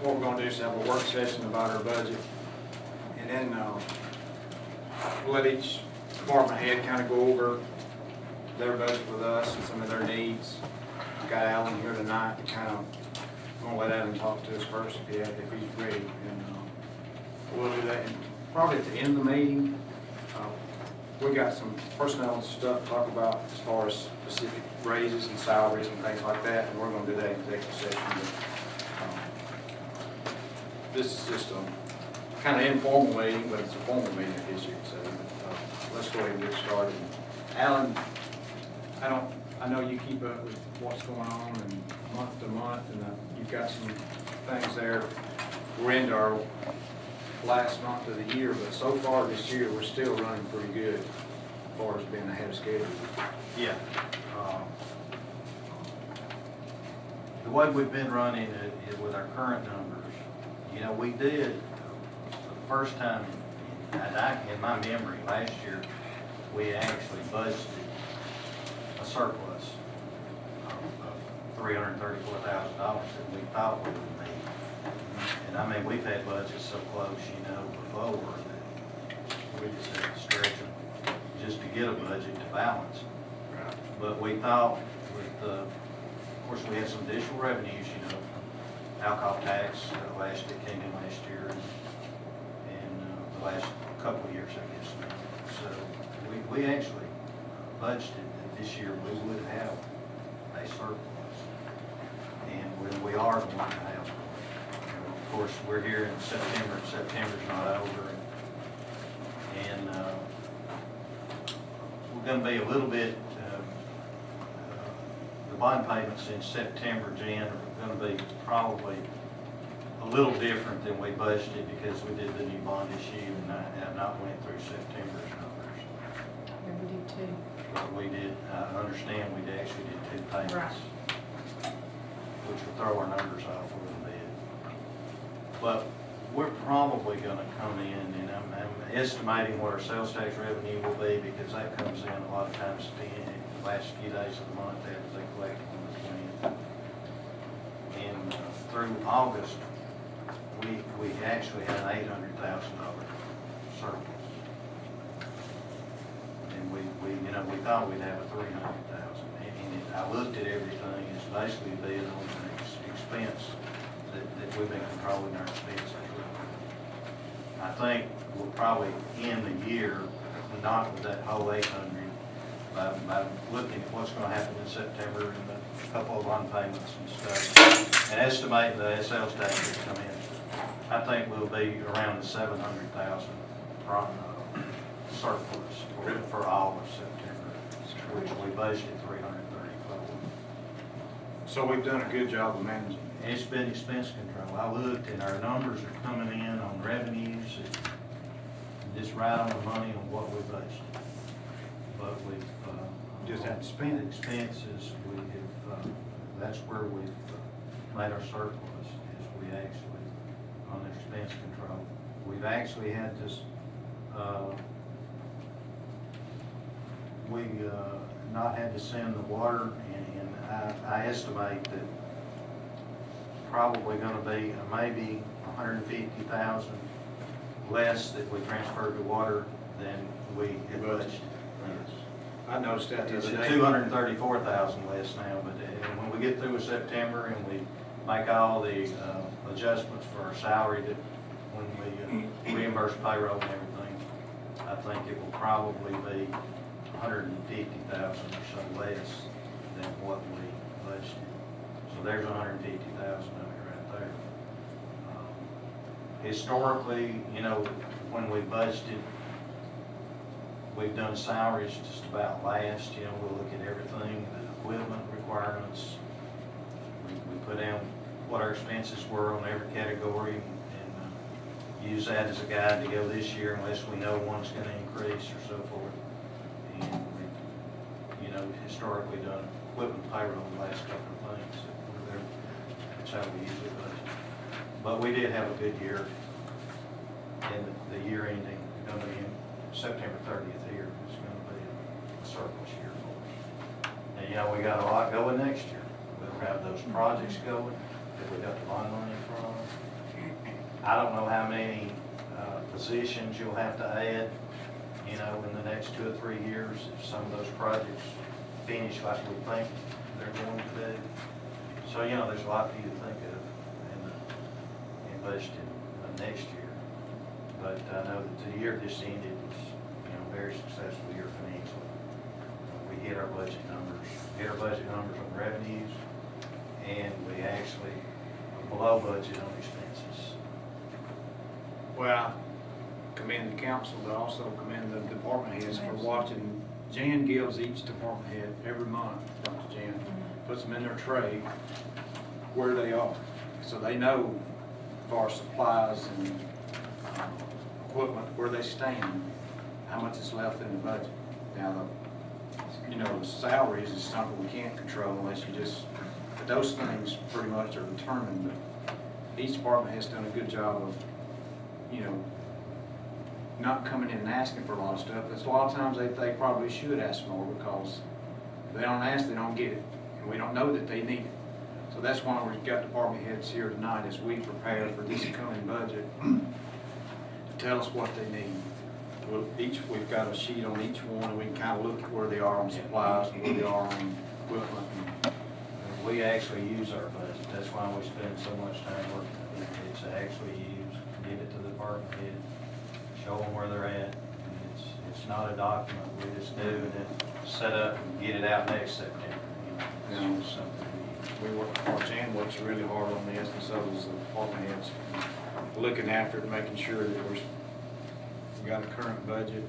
what we're gonna do is have a work session about our budget. And then, we'll let each department head kind of go over their budget with us and some of their needs. Got Alan here tonight to kind of, I'm gonna let Alan talk to us first if he's ready. And we'll do that. And probably at the end of the meeting, we got some personnel stuff to talk about as far as specific raises and salaries and things like that. And we're gonna do that in executive session. But, this is just a kind of informal meeting, but it's a formal meeting, I guess you could say. Let's go ahead and get started. Alan, I know you keep up with what's going on and month to month, and you've got some things there. We're into our last month of the year, but so far this year, we're still running pretty good as far as being ahead of schedule. Yeah. The way we've been running it is with our current numbers. You know, we did, for the first time in my memory, last year, we actually budgeted a surplus of $334,000 that we thought we would need. And I mean, we've had budgets so close, you know, before that we just had to stretch them just to get a budget to balance. Right. But we thought with, of course, we had some additional revenues, you know, from alcohol tax that came in last year and the last couple of years, I guess. So we actually budgeted that this year we would have a surplus, and we are going to have one. Of course, we're here in September, and September's not over, and we're going to be a little bit, the bond payments in September, Jan, are going to be probably a little different than we budgeted because we did the new bond issue and not went through September's numbers. Yeah, we did too. But we did, I understand we actually did 2 payments, Right. which will throw our numbers off a little bit. But we're probably going to come in, and I'm estimating what our sales tax revenue will be because that comes in a lot of times at the last few days of the month after they collect it on the 20th. And through August, we actually had an $800,000 surplus. And we thought we'd have a $300,000. And I looked at everything, it's basically being on the expense that we've been controlling our expenses. I think we'll probably end the year not with that whole 800 by looking at what's going to happen in September and a couple of bond payments and stuff, and estimating the sales tax that come in. I think we'll be around the 700,000 surplus for all of September, which we budgeted 334. So we've done a good job of managing. It's been expense control. I looked and our numbers are coming in on revenues, and just right on the money on what we budgeted. But we've Just had to spend it. expenses, we have, that's where we've made our surplus, is we actually, on the expense control. We've actually had this, we not had to send the water, and I estimate that probably going to be maybe 150,000 less that we transferred to water than we had budgeted. I noticed that the It's other at day. 234,000 less now, but when we get through with September and we make all the adjustments for our salary, that when we reimburse payroll and everything, I think it will probably be 150,000 or so less than what we budgeted. So there's 150,000 of it right there. Historically, you know, when we budgeted, we've done salaries just about last. You know, we'll look at everything, the equipment requirements. We put down what our expenses were on every category and use that as a guide to go this year unless we know one's going to increase or so forth. And we've, you know, historically done equipment payroll the last couple of things. That's how we usually budget. But we did have a good year. And the year ending, going to be September 30th here is going to be a surplus year for us. And you know, we got a lot going next year. We'll have those projects going that we got the bond money from. I don't know how many positions you'll have to add, you know, in the next 2 or 3 years if some of those projects finish like we think they're going to do. So, you know, there's a lot for you to think of in budgeting next year. But I know that the year just ended was, you know, a very successful year financially. We hit our budget numbers on revenues, and we actually were below budget on expenses. Well, I commend the council, but also commend the department heads for watching. Jan gives each department head every month, Dr. Jan, puts them in their tray where they are. So they know as far as supplies and equipment, where they stand, how much is left in the budget. Now, you know, the salaries is something we can't control unless you just, but those things pretty much are determined. But each department has done a good job of, you know, not coming in and asking for a lot of stuff. That's a lot of times they probably should ask more, because if they don't ask, they don't get it. And we don't know that they need it. So that's why we've got department heads here tonight as we prepare for this coming budget to tell us what they need. We've got a sheet on each one, and we can kind of look at where they are on supplies and where they are on equipment. We actually use our budget. That's why we spend so much time working with it. It's actually used, give it to the department head, show them where they're at. And it's not a document we just do and then set up and get it out next September. You know, it's just something We work hard, Jan works really hard on this, and so does the department heads, looking after it, making sure that we got a current budget,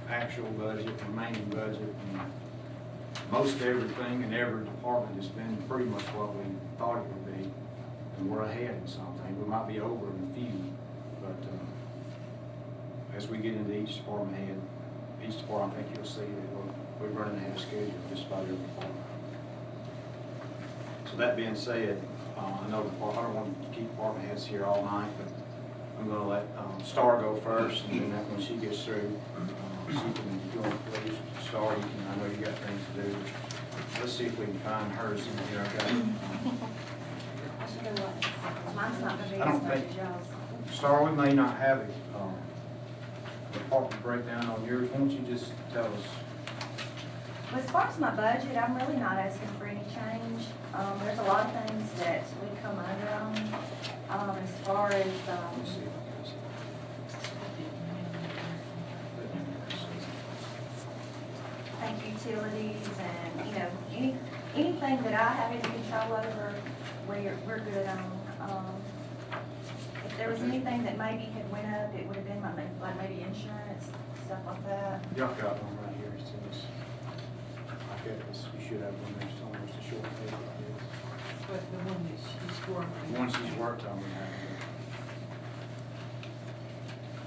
actual budget, remaining budget, and most everything in every department has been pretty much what we thought it would be, and we're ahead in something. We might be over in a few, but as we get into each department head, each department, I think you'll see that we're running ahead of schedule just about every department. So that being said, I know I don't want to keep department heads here all night, but I'm going to let Star go first, and then when she gets through, she can, if you want to please, Star, you can, I know you got things to do. Let's see if we can find hers in here, okay? Mine's not gonna be I don't as much think- as y'all's. Star, we may not have it, department breakdown on yours. Why don't you just tell us? Well, as far as my budget, I'm really not asking for any change. There's a lot of things that we come under on, as far as, Let's see. like utilities and, you know, anything that I have any control over, we're good on. If there was anything that maybe had went up, it would have been like maybe insurance, stuff like that. Y'all got one right here, it's in this. I get this, you should have one there somewhere, it's a short paper like this. But the one that she's working. The one she's worked on, we have.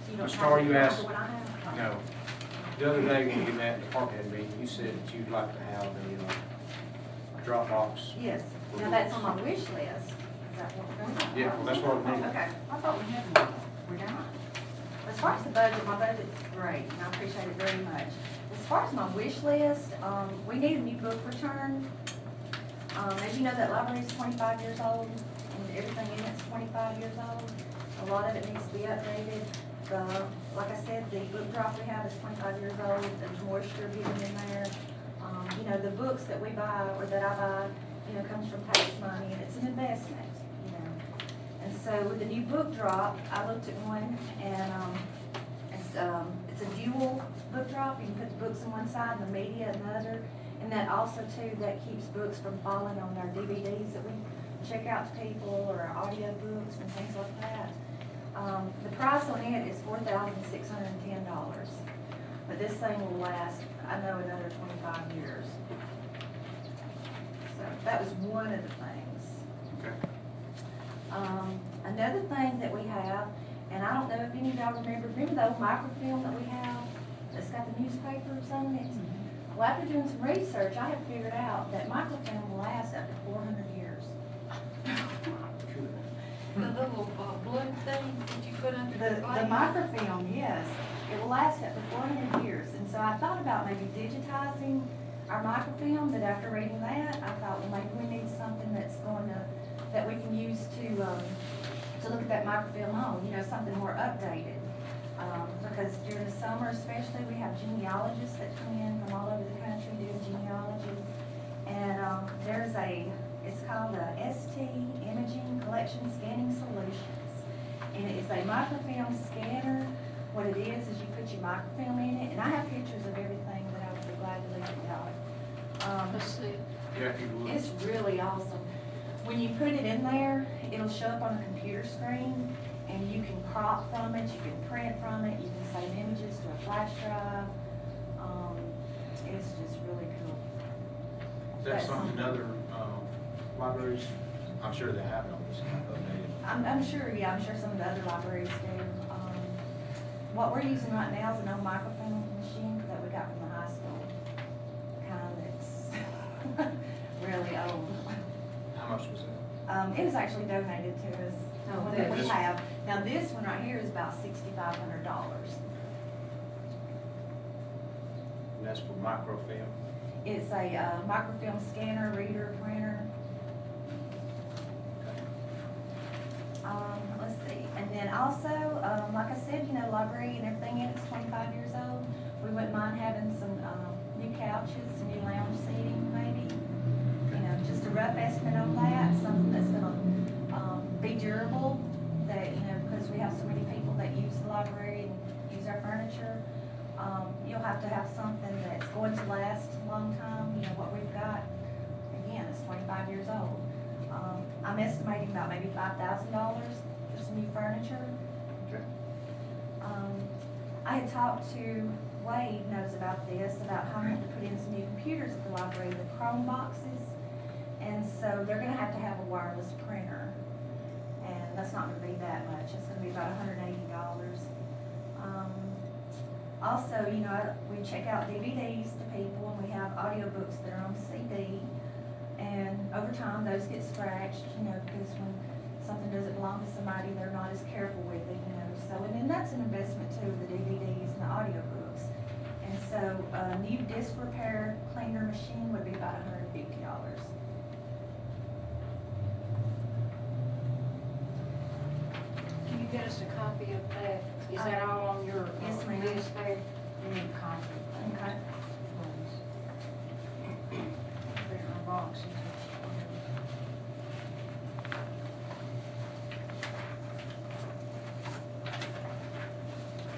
So you don't Star, have you to asked- remember what I have? No. The other day when we met at the department head meeting, you said that you'd like to have a Dropbox. Yes, now that's on my wish list. Is that what we're doing? Yeah, well, that's what we need. Okay, I thought we had one. We're not. As far as the budget, my budget's great, and I appreciate it very much. As far as my wish list, we need a new book return. As you know, that library is 25 years old, and everything in it's 25 years old. A lot of it needs to be updated. Like I said, the book drop we have is 25 years old. There's moisture getting in there. You know, the books that we buy, or that I buy, you know, comes from tax money, and it's an investment, you know. And so with the new book drop, I looked at one, and it's a dual book drop. You can put the books on one side and the media on the other. And that also, too, that keeps books from falling on our DVDs that we check out to people, or our audio books and things like that. The price on it is $4,610. But this thing will last, I know, another 25 years. So that was one of the things. Okay. Another thing that we have, and I don't know if any of y'all remember the old microfilm that we have that's got the newspapers on it? Well, after doing some research, I have figured out that microfilm will last up to 400 years. The little blood thing that you put under The the light. microfilm, yes, it will last up to 400 years. And so I thought about maybe digitizing our microfilm, but after reading that, I thought, well, maybe we need something that's going to, that we can use to look at that microfilm home, you know, something more updated. Because during the summer especially, we have genealogists that come in from all over the country doing genealogy. And it's called a ST Imaging Collection Scanning Solutions. And it is a microfilm scanner. What it is you put your microfilm in it, and I have pictures of everything that I would be glad to leave with y'all. Let's see. Yeah, if you would. It's really awesome. When you put it in there, it'll show up on a computer screen, and you can crop from it, you can print from it, you can save images to a flash drive. It's just really cool. Is that something other libraries, I'm sure they have all this kind of updated. I'm sure, yeah, I'm sure some of the other libraries do. What we're using right now is an old microfilm machine that we got from the high school. That's really old. How much was that? It was actually donated to us, the one that we This- have. Now, this one right here is about $6,500. And that's for microfilm. It's a microfilm scanner, reader, printer. Let's see, and then also, like I said, you know, library and everything in it's 25 years old. We wouldn't mind having some new couches, some new lounge seating maybe. You know, just a rough estimate on that, something that's gonna be durable, that, you know, because we have so many people that use the library and use our furniture. You'll have to have something that's going to last a long time, you know, what we've got, again, it's 25 years old. I'm estimating about maybe $5,000 for some new furniture. Okay. I had talked to, Wade knows about this, about how to put in some new computers at the library, the Chrome boxes. And so they're gonna have to have a wireless printer. And that's not gonna be that much, it's gonna be about $180. Also, you know, we check out DVDs to people, and we have audiobooks that are on CD. And over time, those get scratched, you know, because when something doesn't belong to somebody, they're not as careful with it, you know. So, and then that's an investment too, the DVDs and the audiobooks. And so a new disc repair cleaner machine would be about $150. Can you get us a copy of that? Is that all on your Yes, ma'am. list there? We need a copy of that. Okay. Please. Put it in our boxes.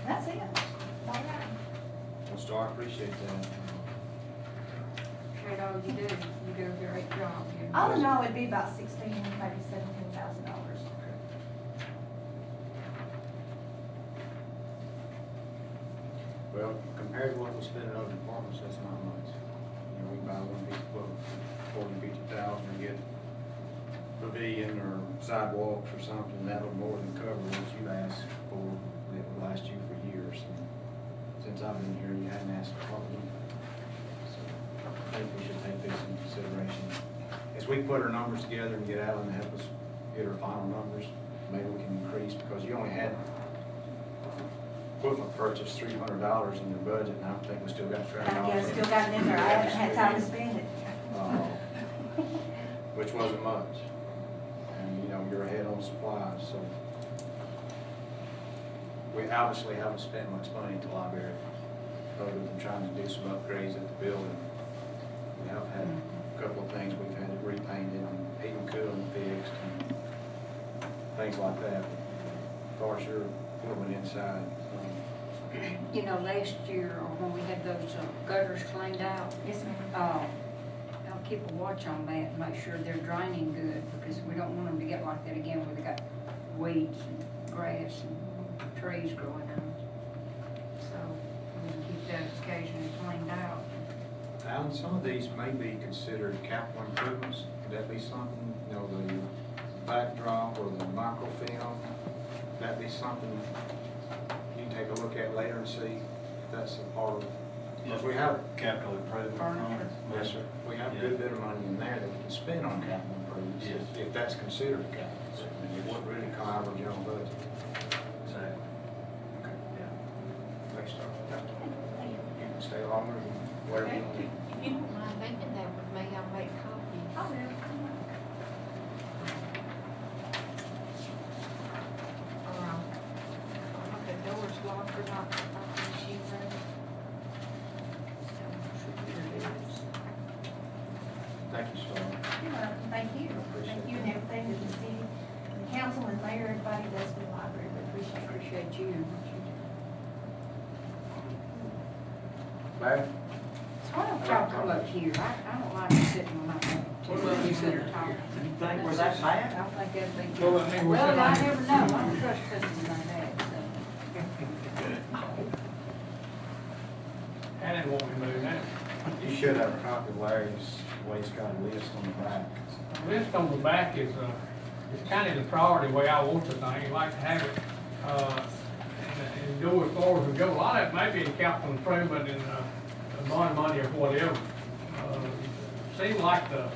That's it. All right. Well, Star, I appreciate that. Appreciate all you do. You do a great job. You- All in all, it'd be about $16,000, maybe $17,000. Well, compared to what we spend in other departments, that's not much. You know, we buy one piece of equipment for 40,000, 50,000 and get pavilion or sidewalks or something, that would more than cover what you asked for, that would last you for years. And since I've been here, you hadn't asked for what we need. So I think we should take this into consideration. As we put our numbers together and get Alan to help us get our final numbers, maybe we can increase, because you only had equipment purchase $300 in your budget, and I don't think we still got Yeah, $300. still got it in there, I haven't had time to spend it. Which wasn't much. And, you know, you're ahead on supplies, so. We obviously haven't spent much money at the library, other than trying to do some upgrades at the building. We have had a couple of things, we've had it repainted and heating cooling fixed and things like that. As far as your equipment inside, You know, last year, or when we had those gutters cleaned out, Yes, ma'am. I'll keep a watch on that and make sure they're draining good, because we don't want them to get like that again where they got weeds and grass and trees growing on. So we can keep that occasionally cleaned out. Alan, some of these may be considered capital improvements. Could that be something, you know, the backdrop or the microfilm? Could that be something you can take a look at later and see if that's a part of? Because we have, Capital improvement. Furniture. yes, sir, we have a good bit of money in there that we can spend on capital improvements, Yes. if that's considered capital. It wouldn't really come out of our general budget. Exactly. Okay. Yeah. Thanks, Star. You can stay longer, whatever you want. If you don't mind making that with me, I'll make copies. I will. block for not issue road. Thank you, Star. You're welcome. Thank you. Thank you and everything that the city, the council and mayor, everybody does for the library. We appreciate it. Appreciate you and what you do. Larry? So why don't y'all come up here? I don't like sitting on my own. What about me sitting talking? here? You think we're that bad? I think that'd be Well, good. I mean, we're Well, sitting I on- never know. I don't trust customers like that, so. I didn't want me to move that. You should have a copy of Larry's, what he's got a list on the back. The list on the back is kind of the priority way I want the thing. I like to have it, and go as far as we go. A lot of it may be in capital improvement and, bond money or whatever. Seems like the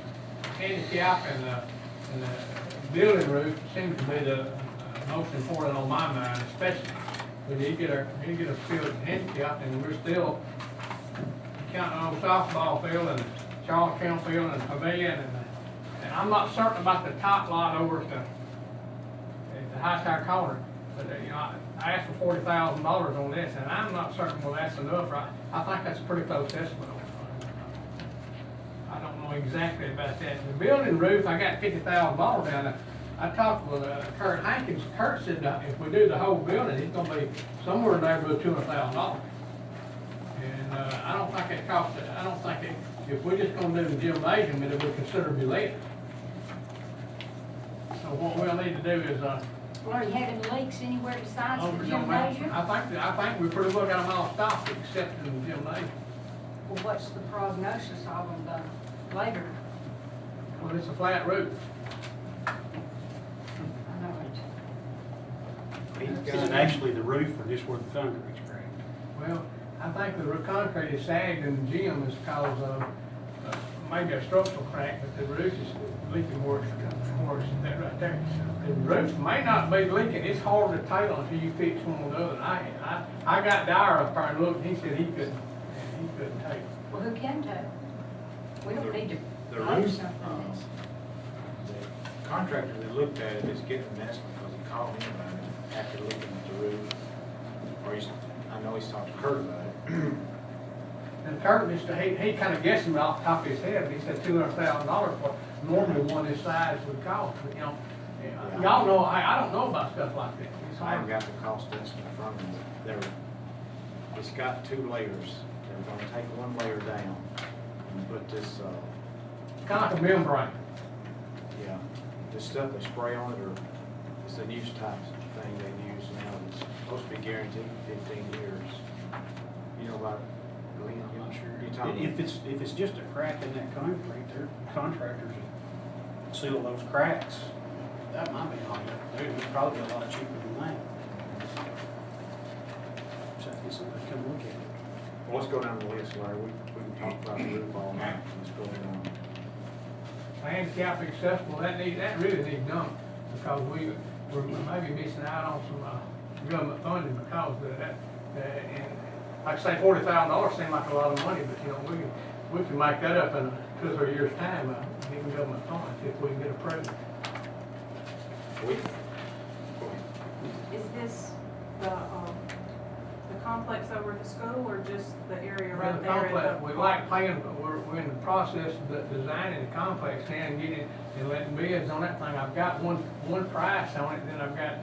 handicap and the building roof seems to be the most important on my mind, especially when you get a field handicap and we're still counting on softball field and Charlestown field and pavilion and I'm not certain about the top lot over at the High Tower corner. But, you know, I asked for $40,000 on this and I'm not certain whether that's enough, right? I think that's a pretty close estimate on it. I don't know exactly about that. The building roof, I got $50,000 down there. I talked with Kurt Hankins. Kurt said that if we do the whole building, it's gonna be somewhere in there about $200,000. And I don't think it costs, I don't think it, if we're just gonna do the gymnasium, it would considerably less. So what we'll need to do is, Well, are you having leaks anywhere besides over the the gymnasium? I think we pretty well got them all stopped except in the gymnasium. Well, what's the prognosis of them later? Well, it's a flat roof. I know it. Is it actually the roof or just where the concrete's cracked? Well, I think the concrete is sagged in the gym is because of maybe a structural crack, but the roof is leaking worse, that right there. The roof may not be leaking, it's hard to tell until you fix one or the other. I got Dyer up there and looked, he said he couldn't tell. Well, who can tell? We don't need to The pay roof, something that's. the contractor that looked at it is getting an estimate because he called me about it after looking at the roof. Or I know he's talked to Kurt about it. And Kurt, he kind of guessed him off the top of his head, but he said $200,000 for normally one this size would cost, but you know, y'all know, I don't know about stuff like that. It's I haven't hard. got the cost estimate from him, but it's got 2 layers. They're gonna take one layer down and put this, Kind of like a membrane. yeah, this stuff they spray on it, or it's a new type thing they use now. It's supposed to be guaranteed for 15 years. You know about it? Lee, I'm not sure. You talking- If it's just a crack in that concrete, their contractors will seal those cracks. That might be all you have to do. It's probably a lot cheaper than that. Just have to get somebody to come look at it. Well, let's go down the list, Larry. We can talk about the roof all night. Let's go down. Handicap accessible, that really needs done, because we're maybe missing out on some, government funding because of that. And like I say, $40,000 seems like a lot of money, but you know, we can make that up in 2 or 3 years' time, getting government funds if we can get approved. We, go ahead. Is this the complex over at the school or just the area Well, right the there? at complex, the we park? like paying, but we're in the process of designing the complex now and getting, and letting bids on that thing. I've got one price on it, then I've got,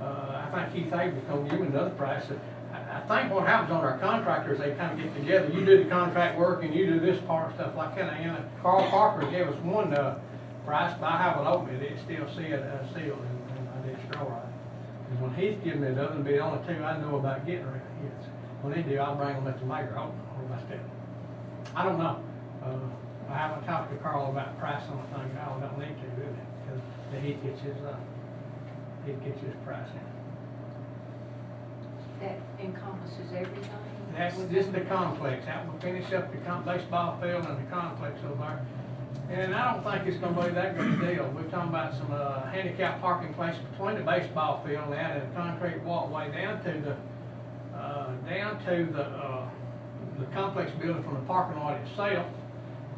I think Keith Avery's gonna give me another price. I think what happens on our contractors, they kind of get together, you do the contract work and you do this part and stuff like that. And Carl Parker gave us one, price, but I haven't opened it, it's still sealed, and I did straw right. Because when he's giving me the other, be the only 2 I know about getting around here. When they do, I'll bring them at the mayor. I don't know about that. I don't know. I haven't talked to Carl about price on the thing. I don't need to, do that, because he gets his price in. That encompasses everything? That's just the complex. That will finish up the baseball field and the complex over there. And I don't think it's gonna be that good a deal. We're talking about some, handicap parking place between the baseball field and a concrete walkway down to the complex building from the parking lot itself.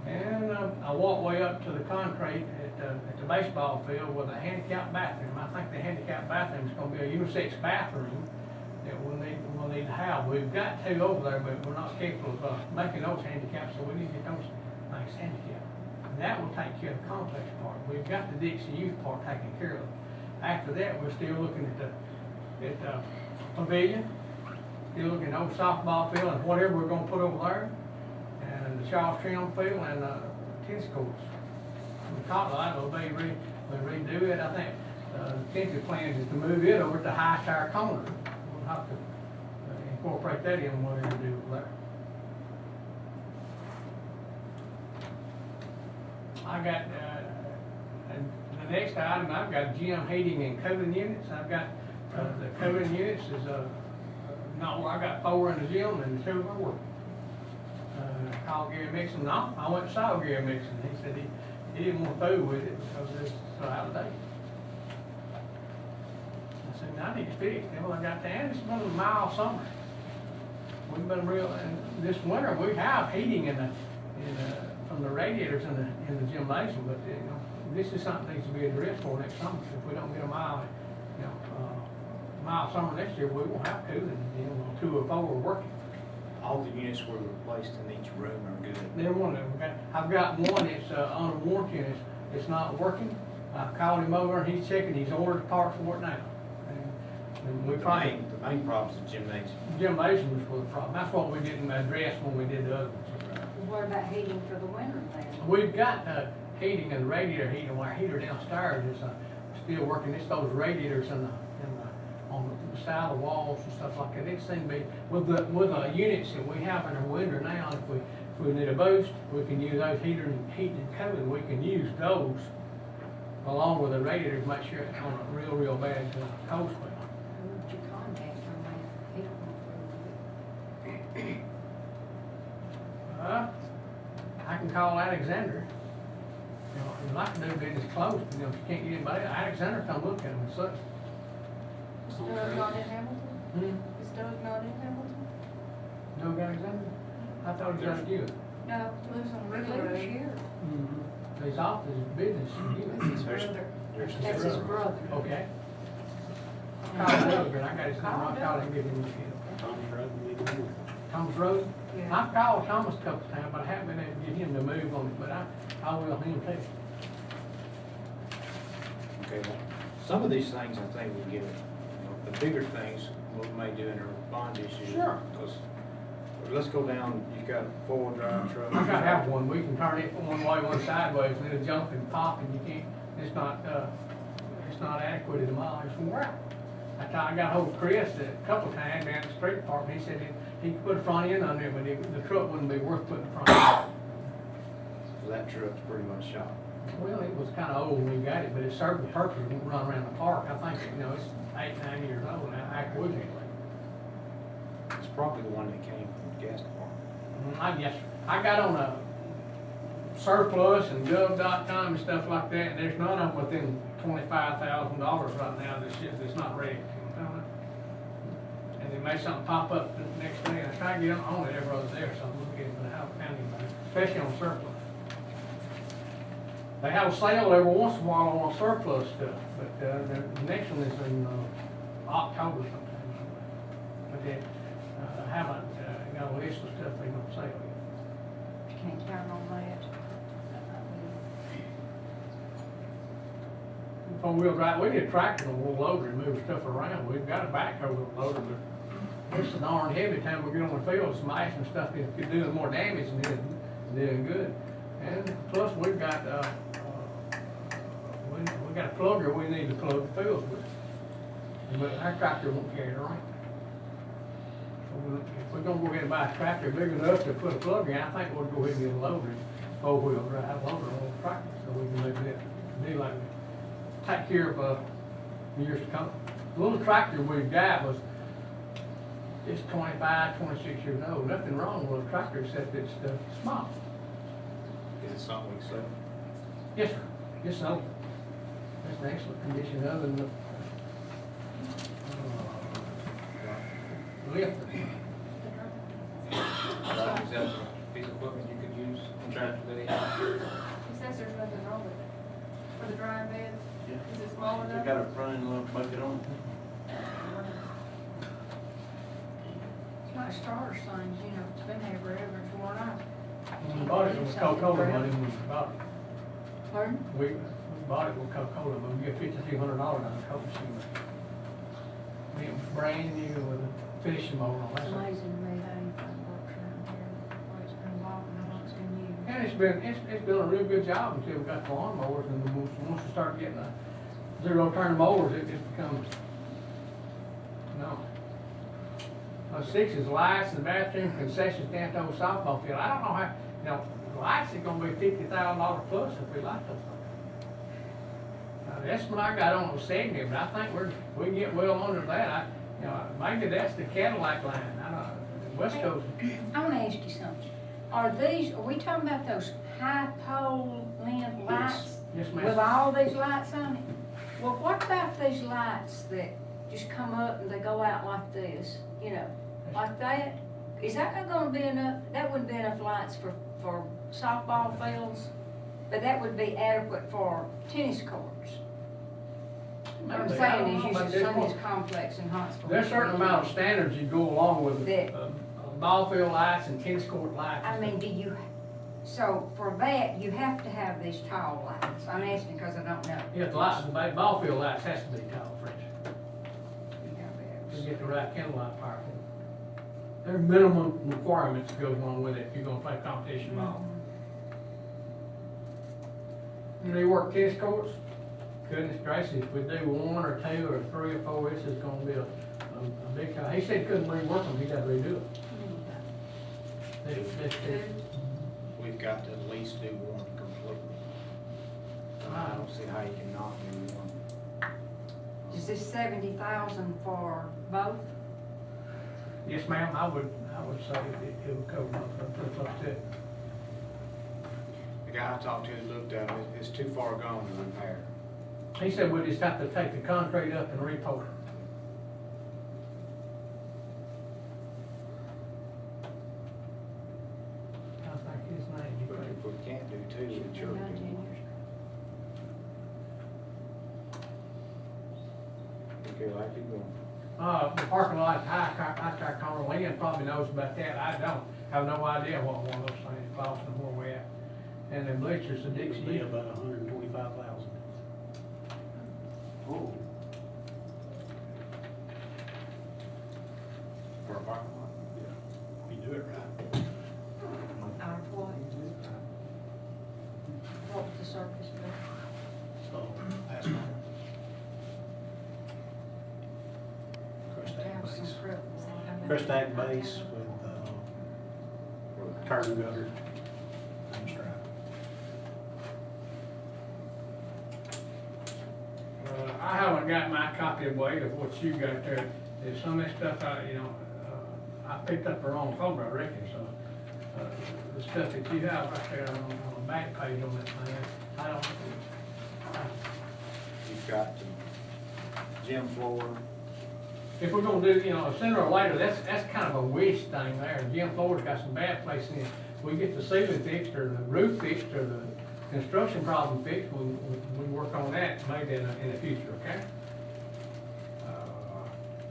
And a walkway up to the concrete at the baseball field with a handicap bathroom. I think the handicap bathroom is gonna be a unisex bathroom. that we'll need to have. We've got two over there, but we're not capable of making those handicapped, so we need to get those things handicapped. And that will take care of the complex part. We've got the Dixie Youth part taken care of. After that, we're still looking at the pavilion, still looking at the old softball field and whatever we're gonna put over there, and the Charles Trim field and tennis courts. We talked about it, we redo it, I think. The tentative plans is to move it over to High Tower Corner. We'll have to incorporate that in what we're gonna do over there. I got, and the next item, I've got gym heating and cooling units. I've got, the cooling units is, no, I got 4 in the gym and 2 at work. Called Gary Mixon, no, I went and saw Gary Mixon. He said he didn't want to fool with it because it's so out of date. I said, I need to fix it. Well, I got to, and it's been a mild summer. We've been real, and this winter we have heating from the radiators in the gymnasium, but you know, this is something that needs to be addressed for next summer. If we don't get a mild summer next year, we won't have cooling. You know, 2 or 4 are working. All the units were replaced in each room are good. They're one of them. Okay? I've got one that's under warranty and it's not working. I've called him over and he's checking. He's ordered parts for it now. And we probably The main problem is the gymnasium. gymnasium was the problem. That's what we didn't address when we did the other ones. What about heating for the winter then? We've got heating and radiator heating. Our heater downstairs is still working. It's those radiators on the side of the walls and stuff like that. It seems to be with the units that we have in our window now. If we need a boost, we can use those heating and cooling. We can use those along with the radiator to make sure it's on a real bad cold spell. Who would you contact on that? He don't I can call Alexander. You know, I'd like to do business close. You know, if you can't get anybody, Alexander come look at them and see. Is Doug not in Hamilton? Hmm? Is Doug not in Hamilton? Doug Alexander? I thought he was you. No, he lives on He River lives Road. here. His office is business. That's his brother. That's his brother. Okay. Call Doug, but I got his number. I'll call him and give him the deal. Tom's Road. Thomas Road? Yeah. I've called Thomas a couple times, but I haven't been able to get him to move on it, but I will him too. Okay, well, some of these things I think we can get, the bigger things we may do in a bond issue. Sure. Because, let's go down, you've got a 4-wheel drive truck. I gotta have one. We can turn it one way, one sideways, and it'll jump and pop, and you can't, it's not adequate at the mileage for out. I got hold of Chris a couple times down at the street department. He said he could put a front end on there, but the truck wouldn't be worth putting a front end. So that truck's pretty much shot. Well, it was kinda old when we got it, but it served the purpose. It won't run around the park. I think, it's 8, 9 years old now, Ackwood anyway. It's probably the one that came from the gas department. I guess, I got on a surplus and gov.com and stuff like that, and there's none of them within $25,000 right now that's not ready. And they may something pop up the next day, and I try to get on it every other day or something, look at it, but I haven't found anybody, especially on surplus. They have a sale every once in a while on surplus stuff, but the next one is in October sometime. But they haven't got a list of stuff they don't sell yet. You can't count on that. Four-wheel drive, we need a tractor and a little loader to move stuff around. We've got a backhoe with a loader, but it's darn heavy time we get on the field, smashing stuff, it's doing more damage than it's doing good. And plus, we've got, we got a plugger we need to plug the fields with. But our tractor won't carry it around. So if we're gonna go ahead and buy a tractor big enough to put a plug in, I think we'll go ahead and get a loader, four-wheel drive loader on the tractor, so we can make that deal like that. Take care of years to come. The little tractor we've got it's 25, 26 years old. Nothing wrong with a tractor except it's small. Is it something we sell? Yes, sir. Yes, sir. It's in excellent condition other than the lift. Is that a piece of equipment you could use on tractor that he has? He says there's nothing wrong with it. For the drying bed, is it small enough? You got a front end load bucket on? Stars things, you know, it's been there forever, it's worn out. When we bought it, it was Coca-Cola money when we bought it. Pardon? We bought it with Coca-Cola, but we get $5,200 out of Coke machine. It was brand new with a finishing mold on It's that. amazing to me how anything works around here, where it's been bought and how long it's been used. And it's been a real good job until we got the lawnmowers, and then once we start getting the zero turn mowers, it becomes, no. Six is lights, the bathroom, concession stand, old softball field. I don't know how, you know, lights are gonna be $50,000 plus if we like those things. The estimate I got on it was 70, but I think we can get well under that. You know, maybe that's the Cadillac line. I don't know, West Coast. I wanna ask you something. Are we talking about those high pole lamp lights? Yes, With ma'am. all these lights on it? Well, what about these lights that just come up and they go out like this, you know, like that? Is that not gonna be enough, that wouldn't be enough lights for softball fields, but that would be adequate for tennis courts. What I'm Maybe. I saying don't is know, but using there's some of more- this complex in Huntsville. There's a certain amount of standards you go along with, That- ball field lights and tennis court lights. I mean, so for that, you have to have these tall lights. I'm asking because I don't know. Yeah, the lights, the ball field lights has to be tall, French, You gotta be able to to see. get the right candlelight power. There are minimum requirements that go along with it if you're gonna play competition ball. And they work tennis courts, goodness gracious, if we do one or two or three or four, this is gonna be a big, he said he couldn't rework them, he gotta redo it. We've got to at least do one completely. I don't see how you can not do one. Is this 70,000 for both? Yes, ma'am, I would say it would cover both of them, close to it. The guy I talked to that looked at it, it's too far gone to repair. He said we just have to take the concrete up and re-pour it. I think his name, But if we can't do two, we should do one. Okay, like keep going. the parking lot, high corner, Lynn probably knows about that, I don't, have no idea what one of those things costs and where we at. And then bleachers, the It Dixie. would be about 125,000. Oh. For a parking lot? If you do it right. Out of what? What would the surface be? So, asphalt. Crushed To aggregate have some base. prep. Crushed aggregate base with, curb and gutter and stripe. I haven't got my copy of Wade of what you got there. There's some of that stuff I picked up the wrong folder, I reckon, so. The stuff that you have right there on the back page on that thing, I don't. You've got the gym floor. If we're gonna do, sooner or later, that's kind of a wish thing there. Jim Floyd's got some bad places in it. We get the ceiling fixed or the roof fixed or the construction problem fixed, we work on that maybe in the future, okay?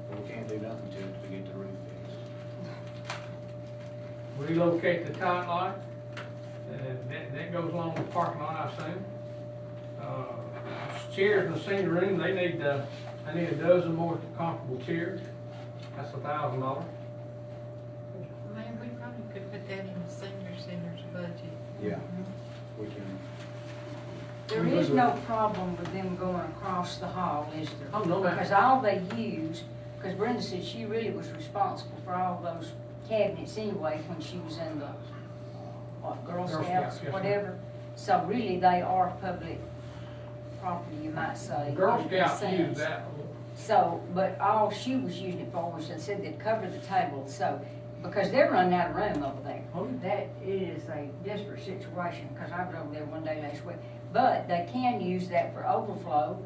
But we can't do nothing to it till we get the roof fixed. Relocate the tot lot, that goes along with the parking lot, I assume. Chairs in the senior room, I need a dozen more comfortable chairs, that's $1,000. Man, we probably could put that in the senior center's budget. Yeah, we can. There is no problem with them going across the hall, is there? Oh, no, ma'am. Because all they use, because Brenda said she really was responsible for all those cabinets anyway when she was in the, Girl Girl Scouts, Scouts, yes, ma'am. whatever. So really, they are public property, you might say. Girl in a Scouts sense. use that. So, but all she was using it for was, they said they'd cover the table, so, because they're running out of room over there. Oh. That is a desperate situation, because I was over there one day last week. But they can use that for overflow,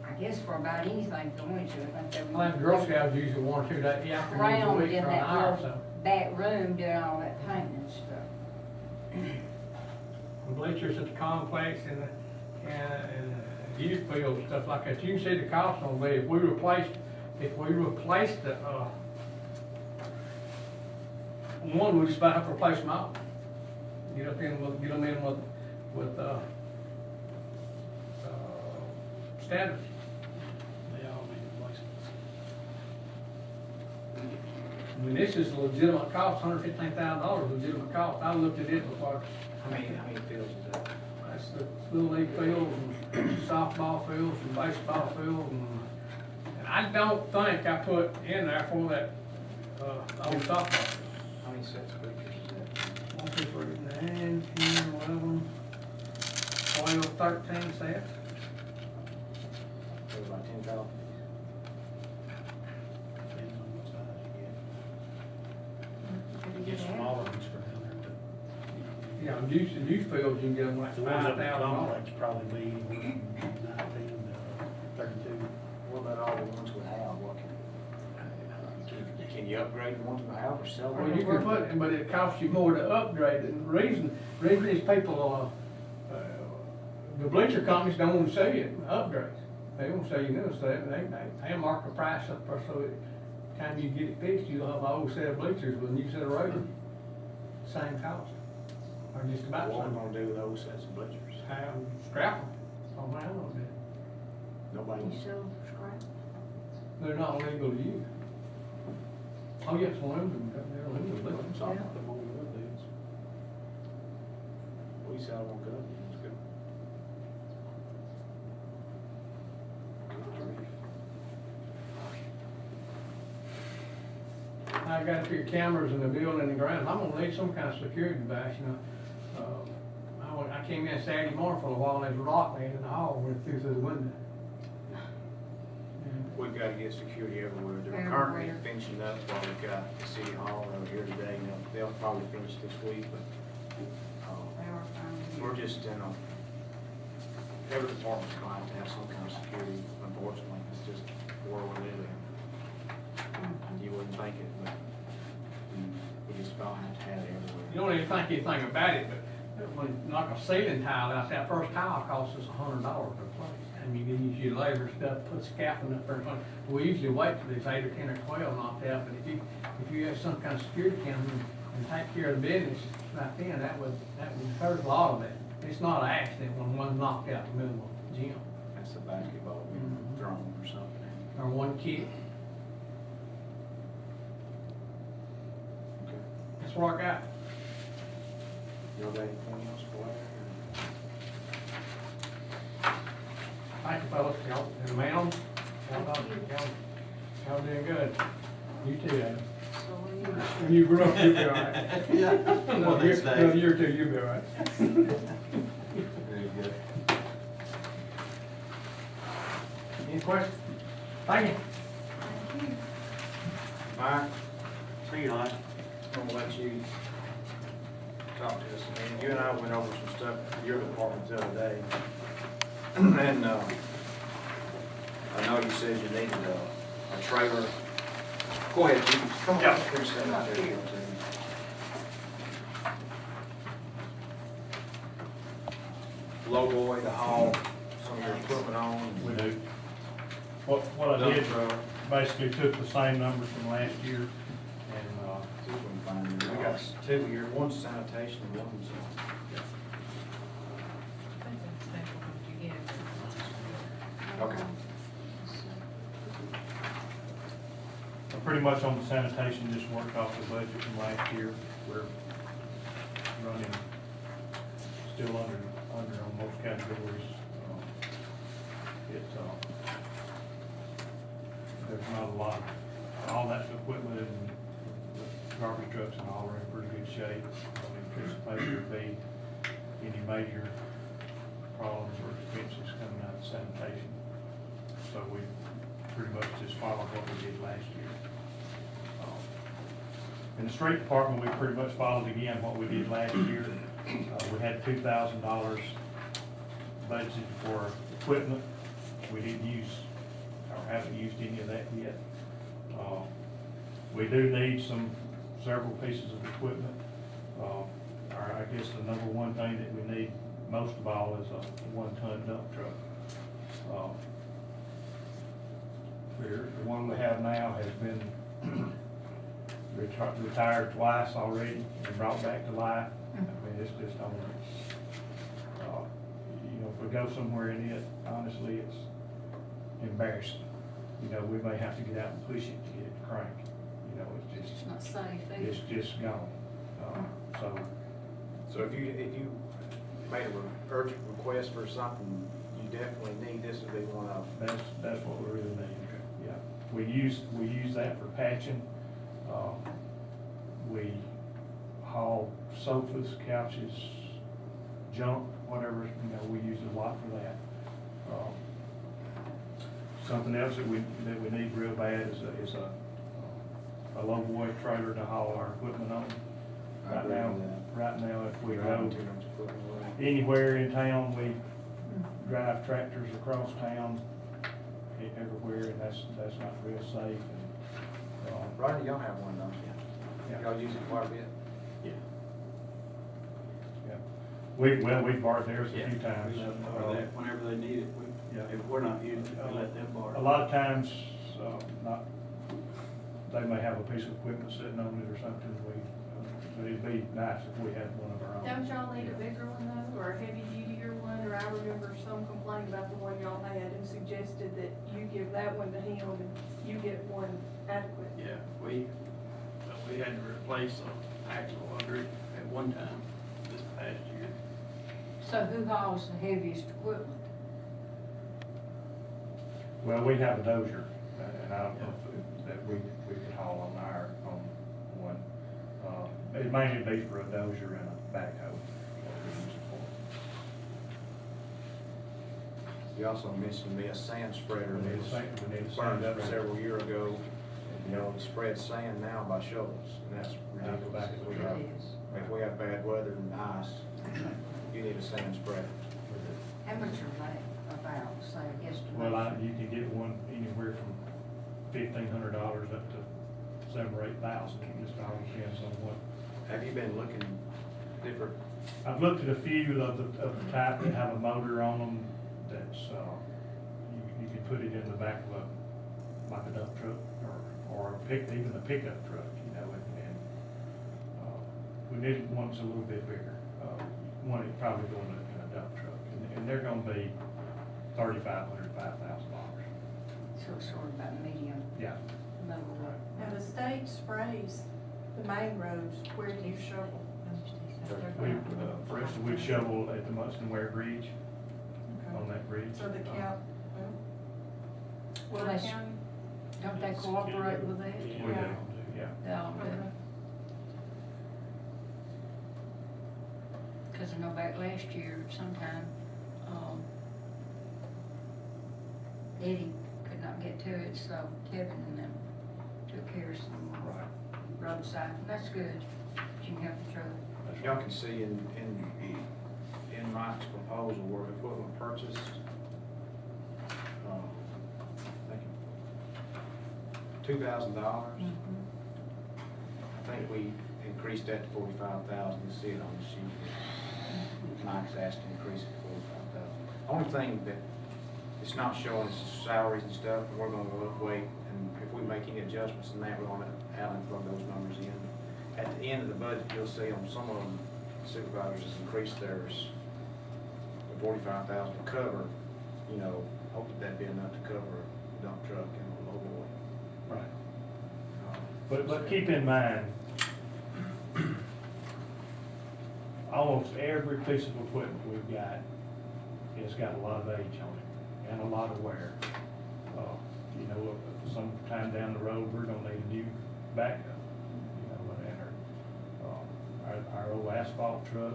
I guess for about anything if they wanted to. I think they Well, the Girl Scouts use it 1 or 2 days, afternoons a Round week in for an that hour or little so. back room doing all that painting and stuff. The bleachers at the complex and the youth field and stuff like that. You can see the cost on that. If we replaced the one, we just about have to replace them all. Get them in with, standards. They all need replacements. I mean, this is a legitimate cost, $115,000 legitimate cost. I looked at it before. How many fields is that? That's the little league fields and softball fields and baseball fields and I don't think I put in there for that, old softball field. How many sets of bleachers is that? 1, 2, 3, 9, 10, 11, 12, 13 sets. It was about 10,000. Depends on what size you get. You get smaller ones for down there too. Yeah, youth fields, you can get them like The ones up in the $5,000. complex probably be 19 to 32. What about all the ones we have? What can you upgrade the ones we have or sell them? Well, you can put, but it costs you more to upgrade it. And the reason these people, the bleacher companies don't want to sell you upgrades. They won't sell you new stuff. They mark the price up there so that time you get it fixed, you'll have an old set of bleachers with a new set of rotors. Same cost, or just about the What same. am I gonna do with those sets of bleachers? Have scrap them. Oh, man, I don't know. Nobody. You sell scrap? They're not legal to use. Oh, yes, one of them, they're legal. to use. Some, Put them on the wood beds. we sell them on good, it's good. I got a few cameras in the building and the ground, I'm gonna need some kind of security device, you know. I came in Saturday morning for a while, and there's a rock laying in the hall, went through the window. We've got to get security everywhere. They're Everywhere. currently finishing up while we've got the city hall over here today. They'll probably finish this week, but, They are fine. we're just in every department's going to have some kind of security, unfortunately. It's just the world we live in. You wouldn't think it, but we just about have to have it everywhere. You don't even think anything about it, but when you knock a ceiling tile out, that first tile costs us $100 to replace. I mean, you use your labor stuff, put scaffolding up there. We usually wait till there's 8 or 10 or 12 knocked out, but if you have some kind of security camera and take care of the business right then, that would hurt a lot of it. It's not an accident when one's knocked out in the middle of the gym, That's a basketball being thrown or something. or one kid. Okay. That's what I got. Y'all got anything else for Larry? Thank you, fellas. Y'all, and ma'am, y'all doing good. You too, Adam. When you grow up, you'll be all right. Yeah. One of these Another days. year or two, you'll be all right. Very good. Any questions? Thank you. Mike, See you later. I'm gonna let you talk to us. And you and I went over some stuff for your department the other day. And, I know you said you needed a trailer. Go ahead, you, come on, Yeah. here's that out there. Low boy to haul some of your equipment on. We do. What I did, basically took the same numbers from last year and, See if we can find it. We got two here, one's sanitation and one's, I think that's exactly what you get. okay. pretty much on the sanitation, just worked off the budget from last year. We're running still under on most categories. There's not a lot, all that equipment and the garbage trucks and all are in pretty good shape. I don't anticipate there'd be any major problems or expenses coming out of sanitation. So we pretty much just followed what we did last year. In the street department, we pretty much followed again what we did last year. We had $2,000 budgeted for equipment. We didn't use, or haven't used any of that yet. We do need several pieces of equipment. I guess the number one thing that we need most of all is a 1-ton dump truck. The one we have now has been retired twice already and brought back to life. I mean, it's just on, you know, if we go somewhere in it, honestly, it's embarrassing. You know, we may have to get out and push it to get it to crank. You know, it's It's just, not safe either. it's just gone. So, So if you made an urgent request for something, you definitely need, this would be one of them. that's what we really need. Yeah. We use that for patching. We haul sofas, couches, junk, whatever, you know, we use a lot for that. Something else that we need real bad is a low boy trailer to haul our equipment on. I agree with that. Right now, if we Driving go too much equipment away. anywhere in town, we drive tractors across town everywhere, and that's not real safe. And, Rodney, y'all have one, don't you? yeah. Y'all use it quite a bit? Yeah. We've borrowed theirs a few times. Whenever they need it, Yeah. if we're not using it, we let them borrow. A lot of times, they may have a piece of equipment sitting on it or something, but it'd be nice if we had one of our own. Don't y'all need a bigger one though, or a heavy duty one, or I remember some complained about the one y'all had and suggested that you give that one to him and you get one adequate. Yeah, we had to replace an axle under it at one time this past year. So who hauls the heaviest equipment? Well, we have a dozer, and I don't know if that we could haul on one. It'd mainly be for a dozer and a backhoe. What we use it for. You also mentioned me a sand spreader We that need a was sand- we need a burned sand up spreader. several years ago. You know, it spreads sand now by shovels, and that's Now go back ridiculous. to If we the have, It is. if we have bad weather and ice, you need a sand spreader. How much are they about, say, I guess? Well, you can get one anywhere from $1,500 up to $7,000 or $8,000. It just all depends on what. Have you been looking different? I've looked at a few of the type that have a motor on them that's, you can put it in the back of like a dump truck or even a pickup truck, you know, and we need one that's a little bit bigger. One that's probably going in a dump truck, and they're gonna be $3,500, $5,000. So it's sort of about medium Yeah. level. Now, the state sprays the main roads, where do you shovel? For instance, we shovel at the Munson Ware Bridge, on that bridge. So the count, Well, Ware that's, County? don't they cooperate with that? We do, yeah. They all do. Cause I know back last year sometime, Eddie could not get to it, so Kevin and them took care of some Right. roadside, and that's good. You can help the truck. That's Y'all right. can see in Mike's proposal where equipment purchased, $2,000. I think we increased that to 45,000. You see it on the sheet. Mike's asked to increase it to 45,000. Only thing that it's not showing is salaries and stuff, and we're gonna wait, and if we make any adjustments in that, we're gonna let Alan plug those numbers in. At the end of the budget, you'll see on some of them, supervisors has increased theirs to 45,000 to cover, you know, hope that that'd be enough to cover a dump truck and a low boy. Right. But keep in mind, almost every piece of equipment we've got has got a lot of age on it and a lot of wear. You know, sometime down the road, we're gonna need a new backup, you know, and our old asphalt truck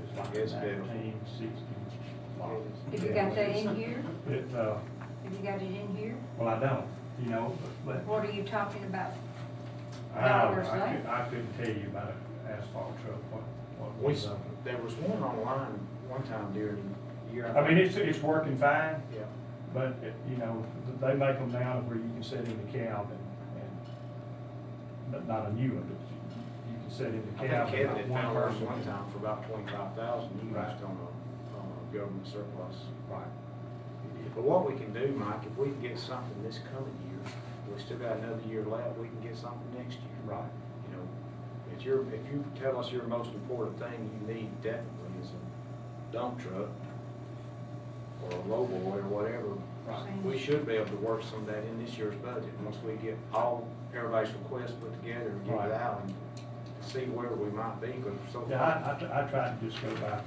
is like It's beautiful. 1960 model. Have you got that in here? It, Have you got it in here? well, I don't, you know, but What are you talking about? I Dollars left? I couldn't tell you about an asphalt truck, what We, was up. there was one online one time during the year. I mean, it's working fine, Yeah. but, you know, they make them now where you can sit in the cab but not a new one, but you can sit in the I cab. think Kevin and had one found one person- one time for about 25,000 used Right. on a government surplus. Right. But what we can do, Mike, if we can get something this coming year, we still got another year left, we can get something next year. Right. You if you tell us your most important thing you need definitely is a dump truck or a lowboy or whatever, we should be able to work some of that in this year's budget, once we get everybody's requests put together and get Right. it out and see where we might be, because so far. Yeah, I tried to just go by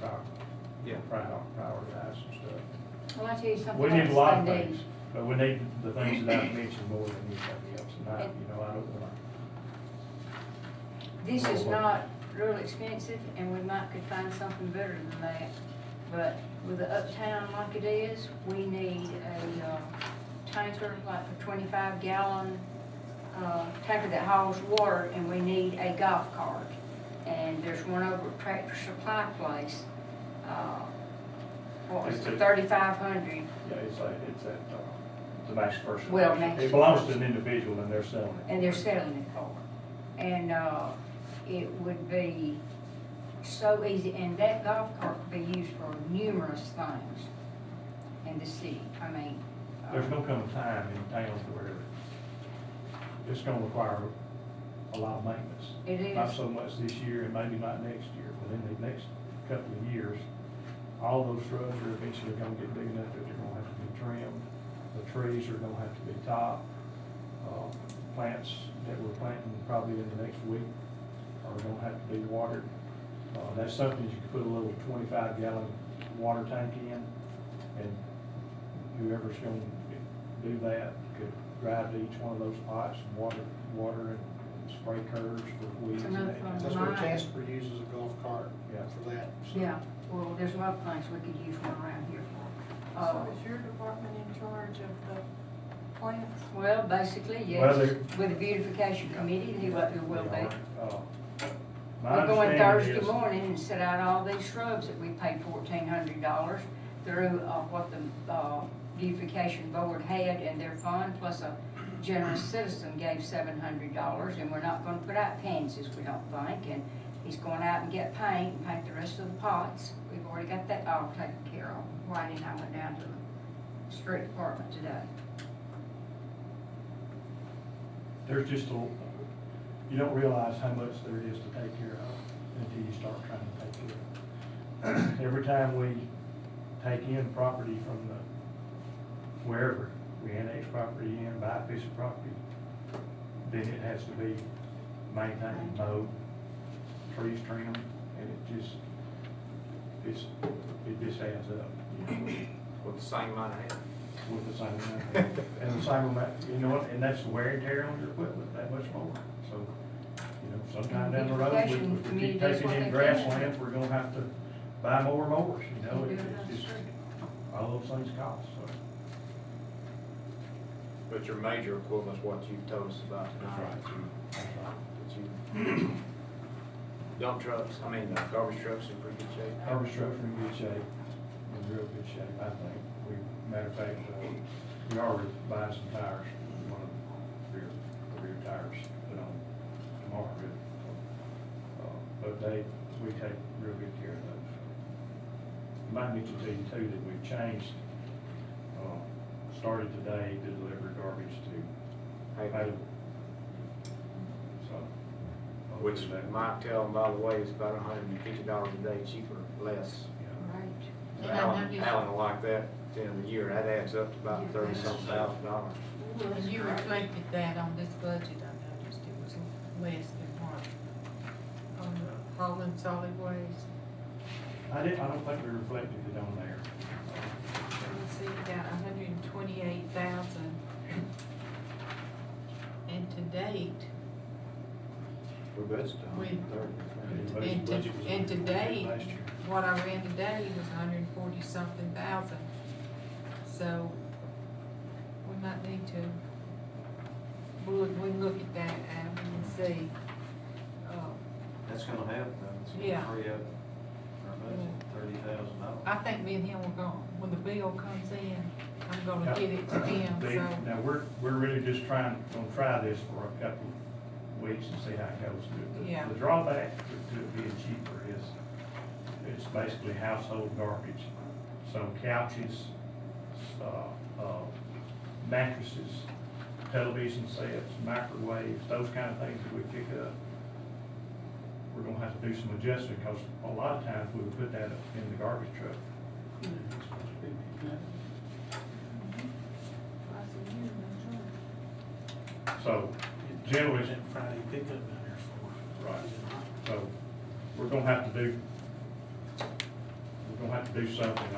Yeah. prioritize some stuff. Well, I tell you something We need a else lot of they things, but we need the things that I've mentioned more than anybody else, and I, you know, I don't wanna. This is not real expensive, and we might could find something better than that. But with the uptown like it is, we need a tanker, like a 25-gallon tanker that hauls water, and we need a golf cart. And there's one over at Tractor Supply Place. What was it, 3,500? Yeah, it's at, the Max First. Well, Max It belongs First. to an individual and they're selling it. And they're selling it for. And it would be so easy, and that golf cart could be used for numerous things in the city. I mean. There's gonna come a time in town where it's gonna require a lot of maintenance. It is. Not so much this year and maybe not next year, but in the next couple of years, all those shrubs are eventually gonna get big enough that they're gonna have to be trimmed. The trees are gonna have to be topped. Plants that we're planting probably in the next week are gonna have to be watered. That's something you could put a little 25-gallon water tank in, and whoever's gonna do that could drive to each one of those pots and water and spray curves for weeds and Another that. thing. That's what Casper uses a golf cart Yeah. for that. so. Yeah, well, there's a lot of things we could use one around here for. So is your department in charge of the plants? Well, basically, Well, yes, they- with the beautification committee, who will be. My We're going understanding Thursday is- morning and set out all these shrubs that we paid $1,400 through what the beautification board had in their fund, plus a generous citizen gave $700, and we're not gonna put out pansies, we don't think, and he's going out and get paint and paint the rest of the pots. We've already got that all taken care of. Whitey and I went down to the street department today. There's just you don't realize how much there is to take care of until you start trying to take care of it. Every time we take in property from wherever, we annex property in, buy a piece of property, then it has to be maintained, mowed, trees trimmed, and it just adds up, you know, With the same amount of help. with the same amount. And the same amount, you know what, and that's the wear and tear on your equipment, that much more. So, you know, sometime down the road, Beautification if we committee keep does taking what in they grasslands, we're gonna have to buy more mowers, you know, They do it on it's the just, street. all those things cost, so. But your major equipment's what you've told us about tonight. That's right. That you- Dump trucks, garbage trucks in pretty good shape. Garbage trucks are in good shape, in real good shape, I think. Matter of fact, we are buying some tires, one of the rear tires put on tomorrow, really. But we take real good care of those. Might mention to you too that we've changed, started today to deliver garbage to Haley. So. Which Mike tell them, by the way, is about $150 a day cheaper, less. Right. And I Alan noticed- will like that at the end of the year, that adds up to about $30-something thousand. And you reflected that on this budget, I noticed it was less than what, on the Holland Solid Waste. I don't think we reflected it on there. Let's see, you got 128,000. And to date, We're budgeted on We- 30. and Budget was to on date, last year. what I ran today was 140-something thousand. So we might need to, we look at that and see. That's gonna happen, it's Yeah. gonna free up our budget, $30,000. I think me and him will go, when the bill comes in, I'm gonna Yeah. get it to him, so. Now, we're really just gonna try this for a couple of weeks and see how it goes. Yeah. The drawback to it being cheaper is it's basically household garbage. So couches, mattresses, television sets, microwaves, those kind of things that we pick up. we're gonna have to do some adjustment, because a lot of times we would put that in the garbage truck. Yeah, it's supposed to be picking up. Twice a year, that's right. So generally, That Friday pickup down there for. Right. Is it not? so we're gonna have to do something,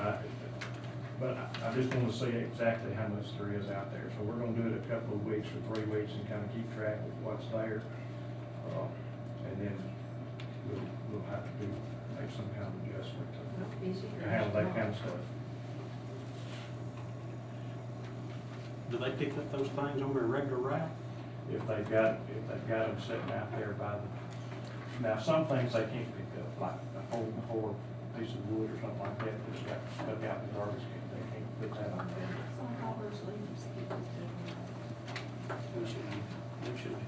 but I just wanna see exactly how much there is out there. So we're gonna do it a couple of weeks or 3 weeks and kind of keep track of what's there. And then we'll have to make some kind of adjustment to handle that kind of stuff. Do they pick up those things on their regular route? If they've got them sitting out there by the, now, some things they can't pick up, like a whole piece of wood or something like that, that's got stuck out in the garbage can, they can't put that on there. It's like all those leaves get this done. We should be picking up.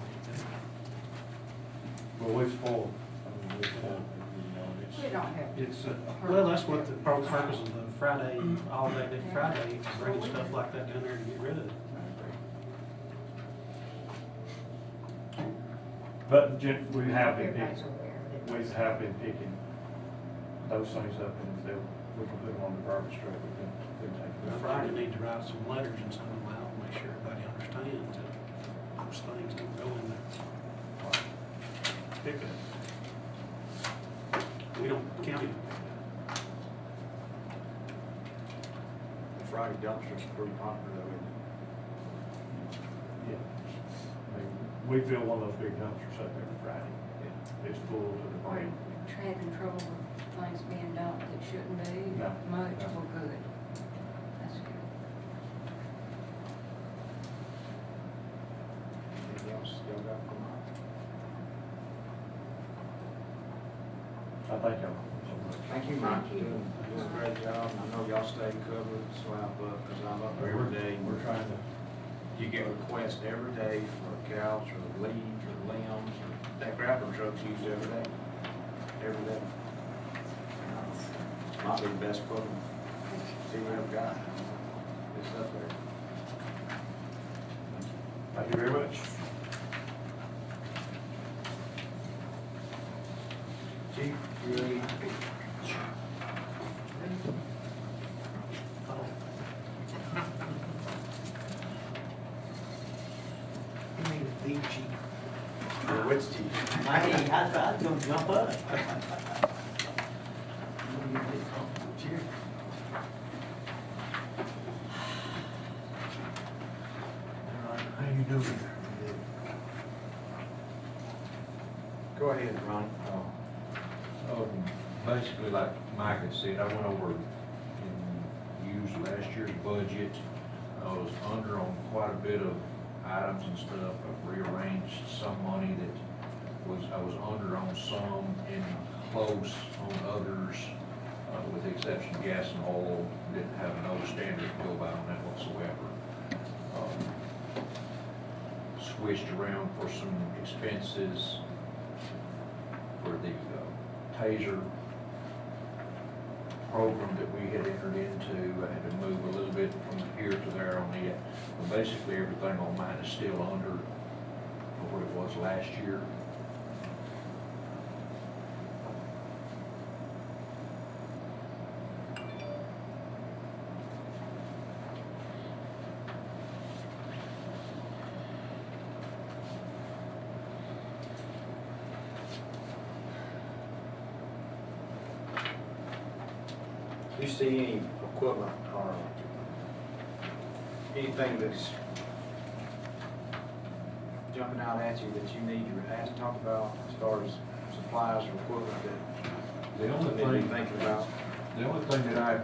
Well, we've spoiled, I mean, we've spoiled, you know, We don't have. it's, Well, that's what the purpose of the Friday, all day, Friday, is bringing stuff like that down there to get rid of it. but we have been Everybody's picking, aware of it. we have been picking those things up, and if we can put them on the garbage truck, we can take them out. Friday need to write some letters and send them out, and make sure everybody understands that those things don't go in there. Pickup. We don't count it. The Friday dumpster's pretty popular though, isn't Yeah. I mean, we fill one of those big dumpsters up every Friday. It's full to the Are point. you tracking trouble with things being dumped that shouldn't be? No. Much, No. well, good. That's good. Anything else y'all got for Mike? I thank y'all so much. Thank you, Mike, you're doing a great job. I know y'all stay covered, slap up, because I'm up there every day. We're trying to, You get requests every day for a couch or leaves or limbs, or that grappler truck's used every day. Every day. Might be the best equipment we ever got. It's up there. thank you very much. Chief, you ready? You mean the big chief? You're which chief? Hey, I was gonna jump up. Cheers. How you doing? Go ahead, Ronnie. Basically, like Mike had said, I went over and used last year's budget. I was under on quite a bit of items and stuff. I've rearranged some money that I was under on some and close on others, with the exception of gas and oil. Didn't have an overstandard to go by on that whatsoever. Switched around for some expenses for the TASER program that we had entered into. I had to move a little bit from here to there on it. But basically, everything on mine is still under what it was last year. You see any equipment or anything that's jumping out at you that you need to ask, talk about as far as supplies or equipment that The you only need to be thing, thinking about? the only thing that I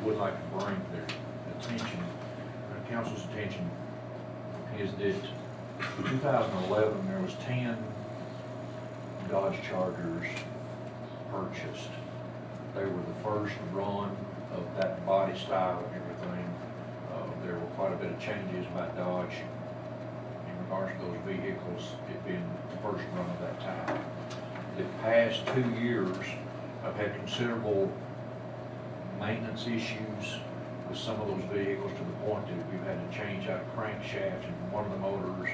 would like to bring their attention, council's attention, is that in 2011, there was 10 Dodge Chargers purchased. They were the first run of that body style and everything. There were quite a bit of changes by Dodge in regards to those vehicles, it being the first run of that type. The past 2 years, I've had considerable maintenance issues with some of those vehicles, to the point that we've had to change out crankshafts in one of the motors.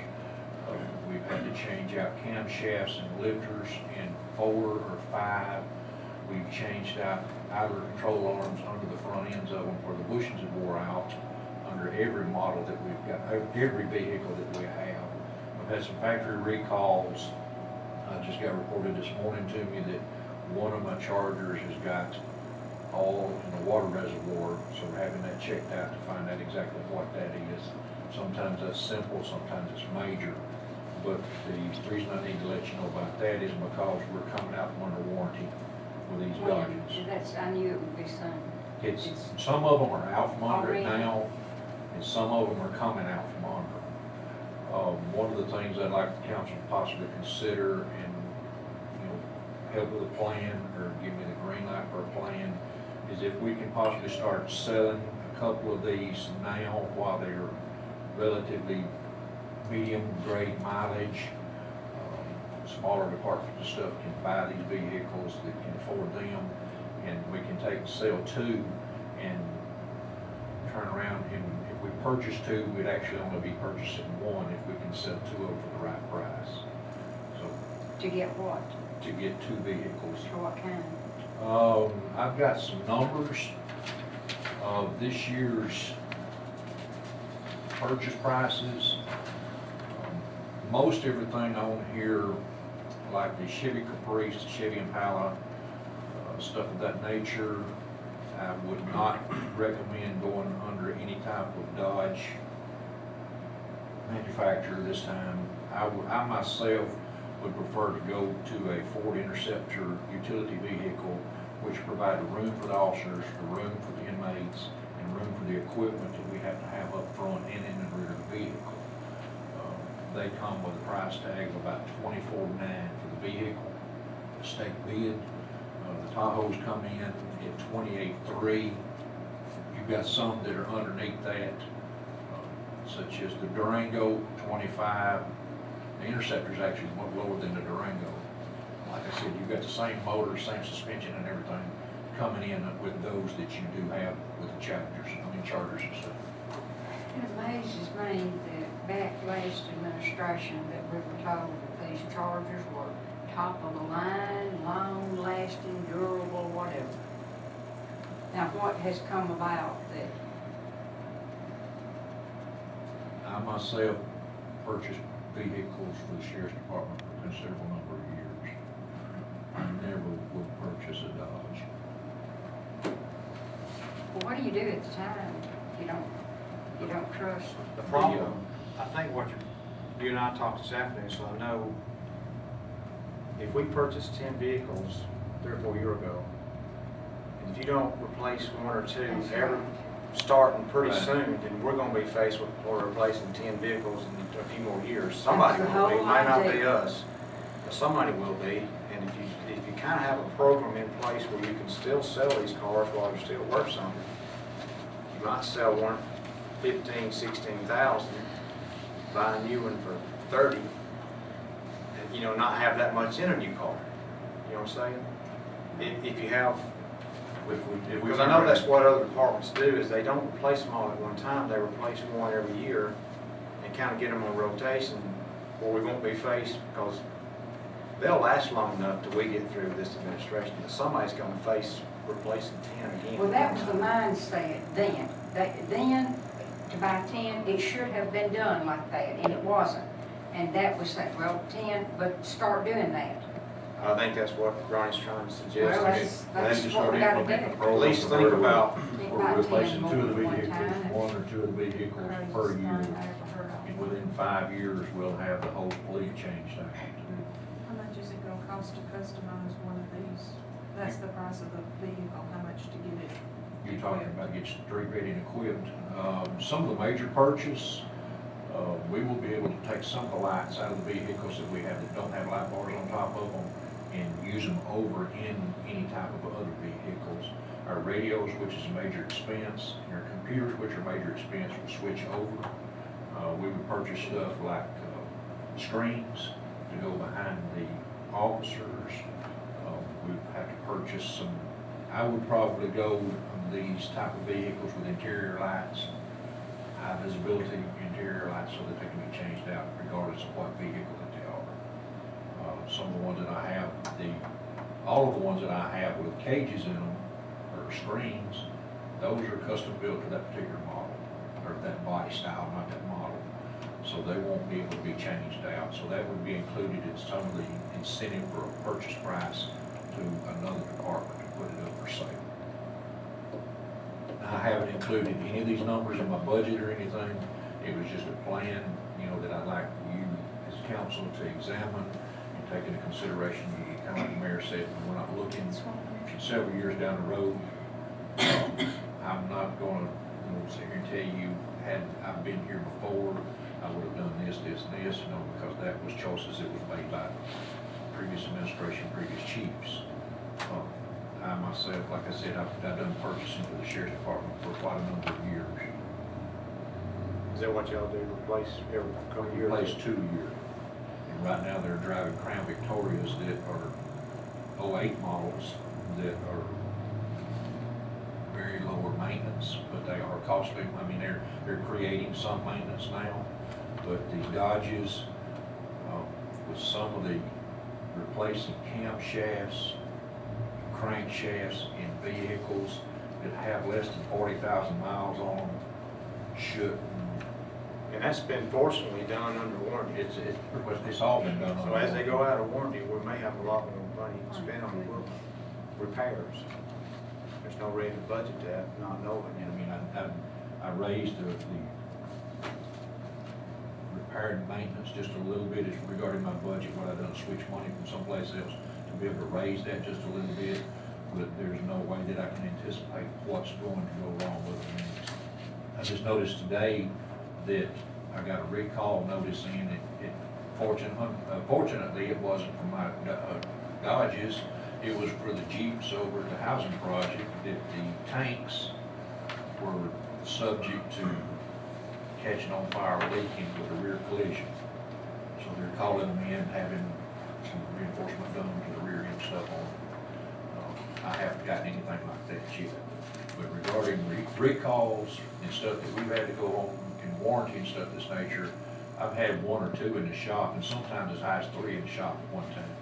We've had to change out camshafts and lifters in 4 or 5. We've changed out outer control arms under the front ends of them where the bushings have wore out under every model that we've got, every vehicle that we have. We've had some factory recalls. I just got reported this morning to me that one of my Chargers has got oil in the water reservoir, so we're having that checked out to find out exactly what that is. Sometimes that's simple, sometimes it's major. But the reason I need to let you know about that is because we're coming out from under warranty with these Dodges. That's, I knew it would be soon. It's, some of them are out from under it Already? now, and some of them are coming out from under. One of the things I'd like the council to possibly consider and, you know, help with a plan or give me the green light for a plan is if we can possibly start selling a couple of these now while they're relatively medium grade mileage. Smaller departments and stuff can buy these vehicles that can afford them, and we can take sell 2 and turn around, and if we purchase 2, we'd actually only be purchasing 1 if we can sell 2 of them for the right price. So, To get what? to get 2 vehicles. For what kind? I've got some numbers of this year's purchase prices. Most everything on here, like the Chevy Caprice, the Chevy Impala, stuff of that nature, I would not recommend going under any type of Dodge manufacturer this time. I myself would prefer to go to a Ford Interceptor utility vehicle, which provide room for the officers, room for the inmates, and room for the equipment that we have to have up front and in the rear of the vehicle. They come with a price tag of about $24,900 for the vehicle, the state bid. The Tahoes come in at $28,300. You've got some that are underneath that, such as the Durango, $25,000. The Interceptor is actually much lower than the Durango. Like I said, you've got the same motor, same suspension and everything coming in with those that you do have with the Chargers and stuff. It amazes me that back last administration that we were told that these Chargers were top of the line, long lasting, durable, whatever. Now, what has come about that? I myself purchased vehicles for the sheriff's department for a considerable number of years. I never would purchase a Dodge. Well, what do you do at the time? You don't trust? The problem, I think what you and I talked this afternoon, so I know if we purchased 10 vehicles 3 or 4 years ago, and if you don't replace 1 or 2 That's every right. starting pretty Right. soon, then we're gonna be faced with replacing 10 vehicles in a few more years. Somebody That's the will be, whole might not be idea. us, but somebody will be. And if you kind of have a program in place where you can still sell these cars while they're still worth something, you might sell one 15, 16,000, buy a new one for 30, and, you know, not have that much in a new car. You know what I'm saying? If you have, because I know that's what other departments do, is they don't replace them all at one time, they replace one every year and kind of get them on rotation, or we won't be faced, because they'll last long enough till we get through this administration, that somebody's gonna face replacing 10 again. Well, that was the mindset then. Then, to buy 10, it should have been done like that, and it wasn't. And that was like, well, 10, but start doing that. I think that's what Ronnie's trying to suggest. Well, that's just what we gonna gotta do. implement the At least think about, Think We're about 10 replacing more 2 of the than one vehicles, time. 1 or 2 of the vehicles per Craziest year. thing I ever heard of. And within 5 years, we'll have the whole fleet changed out. How much is it gonna cost to customize one of these? That's the price of the vehicle, how much to get it? You're talking about get street ready and equipped. Some of the major purchase, we will be able to take some of the lights out of the vehicles that we have that don't have light bars on top of them and use them over in any type of other vehicles. Our radios, which is a major expense, and our computers, which are major expense, will switch over. We would purchase stuff like screens to go behind the officers. We would have to purchase some, I would probably go on these type of vehicles with interior lights, high visibility interior lights, so that they can be changed out regardless of what vehicle that they are. All of the ones that I have with cages in them, or screens, those are custom built to that particular model, or that body style, not that model. So they won't be able to be changed out. So that would be included in some of the incentive for a purchase price to another department to put it up for sale. Now, I haven't included any of these numbers in my budget or anything. It was just a plan, you know, that I'd like you as council to examine and take into consideration. Kind of like the mayor said, we're not looking several years down the road. I'm not gonna, you know, sit here and tell you, had I been here before, I would have done this, this, and this, you know, because that was choices that was made by previous administration, previous chiefs. I myself, like I said, I've done purchasing for the sheriff's department for quite a number of years. Is that what y'all do, replace every couple of years? Replaced 2 years. And right now, they're driving Crown Victorias that are 08 models that are very lower maintenance, but they are costly. I mean, they're creating some maintenance now, but the Dodges, with some of the replacing camshafts, crankshafts in vehicles that have less than 40,000 miles on them, shouldn't. And that's been fortunately done under warranty. It's all been done. So as they go out of warranty, we may have a lot more money to spend on repairs. There's no reason to budget that, not knowing. I mean, I raised the repair and maintenance just a little bit as regarding my budget, what I've done, switch money from someplace else to be able to raise that just a little bit, but there's no way that I can anticipate what's going to go wrong with them. I just noticed today that I got a recall notice in it. Fortunately, it wasn't for my Dodges. It was for the Jeeps over at the housing project that the tanks were subject to catching on fire, leaking with a rear collision. So they're calling them in, having some reinforcement done to the rear end stuff on. I haven't gotten anything like that yet. But regarding recalls and stuff that we've had to go on and warranty and stuff of this nature, I've had 1 or 2 in the shop, and sometimes as high as 3 in the shop at one time.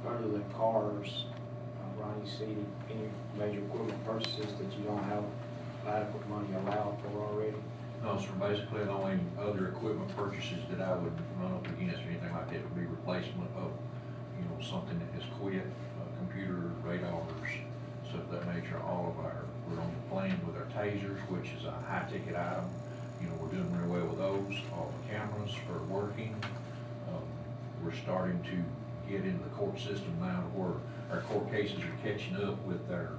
Other than cars, Ronnie, see any major equipment purchases that you don't have adequate money allowed for already? No, sir, basically the only other equipment purchases that I would run up against or anything like that would be replacement of, you know, something that has quit, computer, radars, stuff of that nature. We're on the plan with our tasers, which is a high ticket item. You know, we're doing really well with those. All the cameras are working. We're starting to get into the court system now where our court cases are catching up with our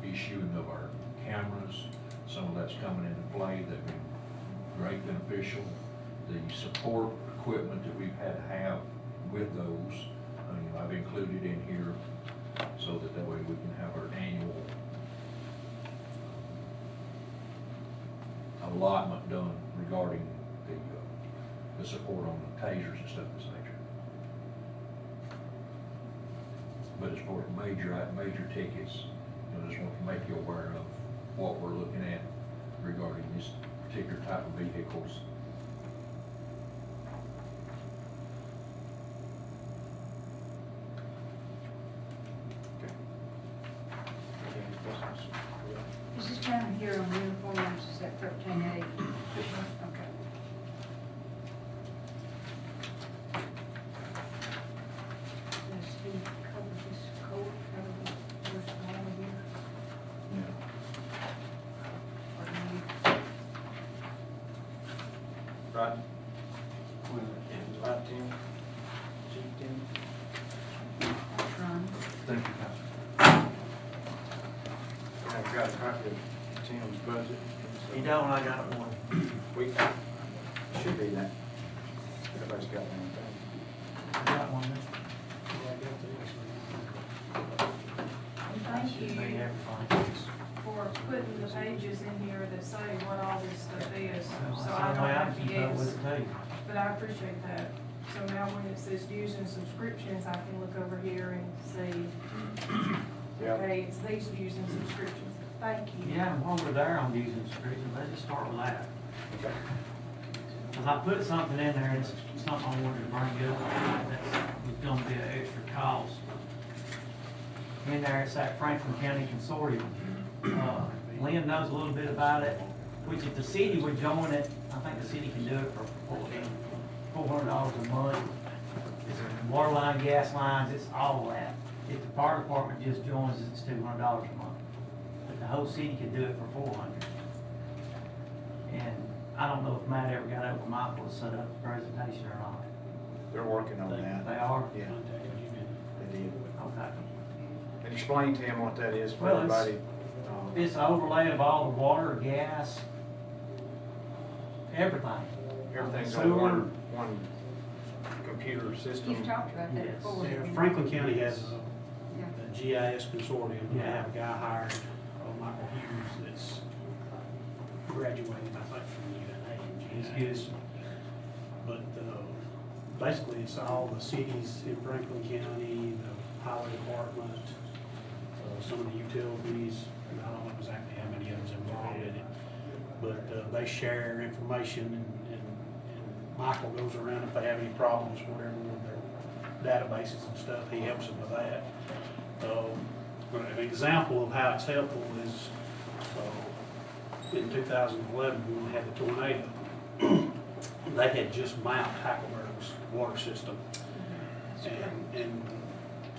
issuing of our cameras. Some of that's coming into play. They've been great beneficial. The support equipment that we've had to have with those, you know, I've included in here so that way we can have our annual allotment done regarding the support on the tasers and stuff of this nature. But as far as major tickets, you know, just want to make you aware of what we're looking at regarding this particular type of vehicles. Okay. Any questions? Is this down here on uniforms, is that 13A? Yes, ma'am. Okay. Does he cover this coat, cover the first one here? Or do you? Right? Right, Tim? Chief Tim? Ron? Thank you, Council. I've got a copy of Tim's budget. You don't, I got one. We, should be that. Everybody's got one thing. I got one. Thank Should be you everything. for putting the pages in here that say what all this stuff is, so That's I the don't way I have to keep up guess. with it too. But I appreciate that. So now when it says dues and subscriptions, I can look over here and see, Yeah. okay, it's these dues and subscriptions. Thank you. Yeah, and while we're there on using subscriptions, let's just start with that. Okay. Cause I put something in there, and it's something I wanted to bring up, that's gonna be an extra cost. In there, it's that Franklin County Consortium. Lynn knows a little bit about it, which if the city would join it, I think the city can do it for $400 a month. It's water line, gas lines, it's all that. If the fire department just joins, it's $200 a month. But the whole city could do it for $400. And I don't know if Matt ever got over Michael to set up a presentation or not. They're working on that. They are? Yeah, Contacted you, didn't they did. Okay. And explain to him what that is for Well, it's- everybody. It's an overlay of all the water, gas, everything. Everything's Sewer. on one computer system. You've talked about that Yes. before. you? haven't you? Franklin County has Yeah. a GIS consortium. They Yeah. have a guy hired, Michael Hughes, that's graduated, I think, from UNA in He's GIS. good. But basically, it's all the cities in Franklin County, the highway department, some of the utilities. I don't know exactly how many of them's involved in it, but they share information, and Michael goes around if they have any problems, whatever, with their databases and stuff, he helps them with that. An example of how it's helpful is in 2011, when we had the tornado, they had just mapped Hackleburg's water system. And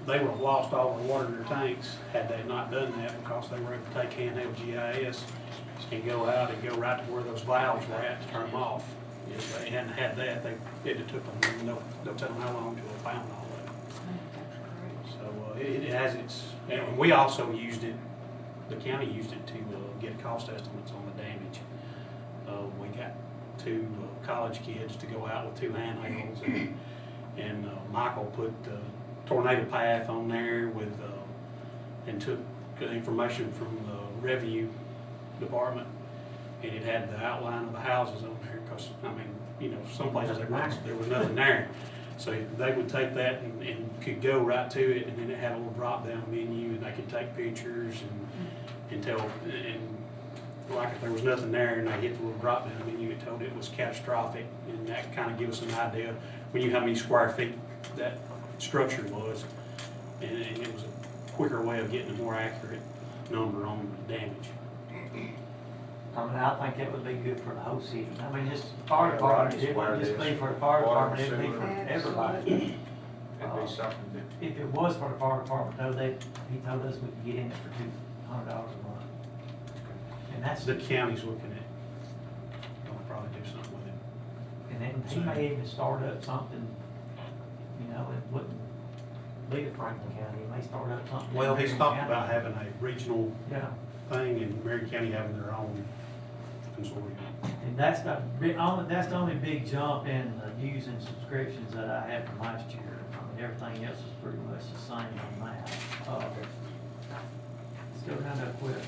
they would have lost all the water in their tanks had they not done that, because they were able to take handheld GIS and go out and go right to where those valves were at to turn them off. If they hadn't had that, it took them no telling how long until they found all that. So it has its, and we also used it, the county used it to get cost estimates on the damage. We got two college kids to go out with two handhelds, and Michael put the tornado path on there with, and took information from the revenue department, and it had the outline of the houses on there, because, I mean, you know, some places there was nothing there. So they would take that and could go right to it, and then it had a little drop-down menu, and they could take pictures and tell, and like if there was nothing there and they hit the little drop-down menu, it told it was catastrophic, and that kind of gives us an idea, we knew how many square feet that structure was, and it was a quicker way of getting a more accurate number on the damage. I mean, I think that would be good for the whole city. I mean, just the fire Yeah, department, right, it wouldn't just where it be is. for the fire Water, department, it'd be for sewer. everybody. It'd be something that, If it was for the fire department, though, he told us we could get in it for $200 a month. And that's, The county's looking at, gonna probably do something with it. and then he may even start up something, you know, it wouldn't be a Franklin County, he may start up something. Well, in he's Marion talking County. about having a regional Yeah, thing, and Marion County having their own consortium. and that's the only big jump in the using subscriptions that I had from last year. I mean, everything else is pretty much the same on that. Let's go down to equipment.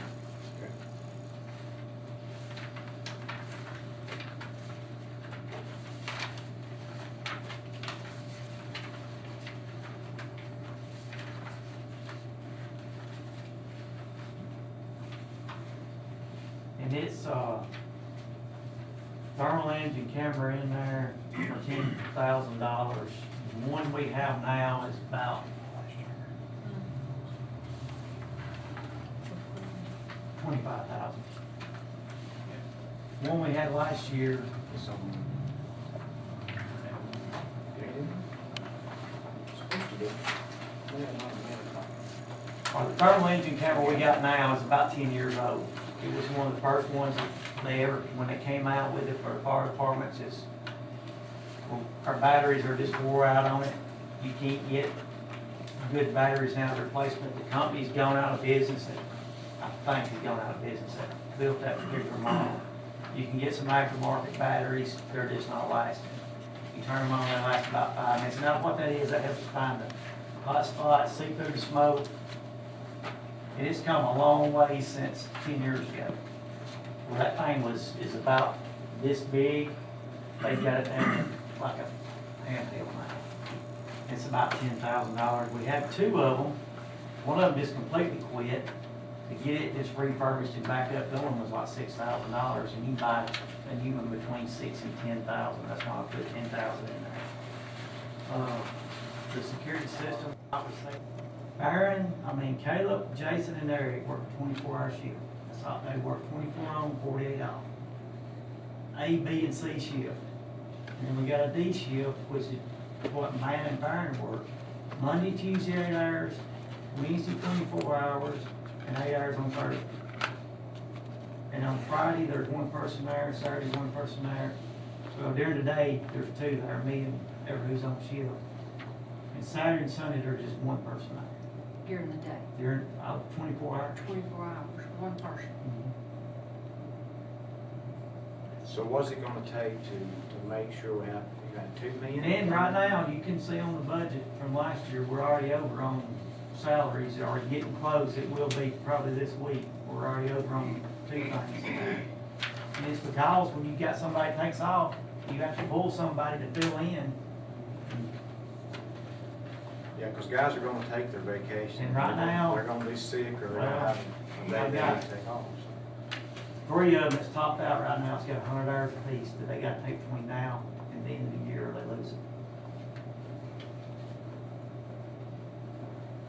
And it's, thermal engine camera in there for $10,000. The one we have now is about 25,000. One we had last year, the thermal engine camera we got now is about 10 years old. It was one of the first ones that they ever, when they came out with it for the fire departments, well, our batteries are just wore out on it. You can't get good batteries now to replacement. The company's gone out of business, I think has gone out of business, that built that particular model. You can get some aftermarket batteries, they're just not lasting. You turn them on, they last about 5 minutes. Now what that is, that helps you find the hot spots, see through the smoke. And it's come a long way since 10 years ago. Well, that thing is about this big. They've got it down like a handheld now. It's about $10,000. We have two of them. One of them just completely quit. to get it just refurbished and back up going was like $6,000, and you buy a new one between $6,000 and $10,000. That's why I put $10,000 in there. The security system, obviously. Caleb, Jason, and Eric work a 24-hour shift. That's all, they work 24 on, 48 off. A, B, and C shift. And then we got a D shift, which is what Matt and Byron work. Monday, Tuesday, 8 hours, Wednesday, 24 hours, and 8 hours on Thursday. And on Friday, there's one person there, Saturday, one person there. So during the day, there's two there, me and everybody's on shift. And Saturday and Sunday, there's just one person there. During the day, During 24 hours. 24 hours, one person. So what's it gonna take to make sure we got 2 million? And right now, you can see on the budget from last year, we're already over on salaries, are getting close. It will be probably this week. We're already over on 2 things. And it's because when you got somebody takes off, you have to pull somebody to fill in. Yeah, because guys are gonna take their vacation. And right now- They're gonna be sick or they're Well, gonna have a I day got- to take off. 3 of them that's topped out right now, it's got 100 hours apiece that they gotta take between now and the end of the year or they lose it.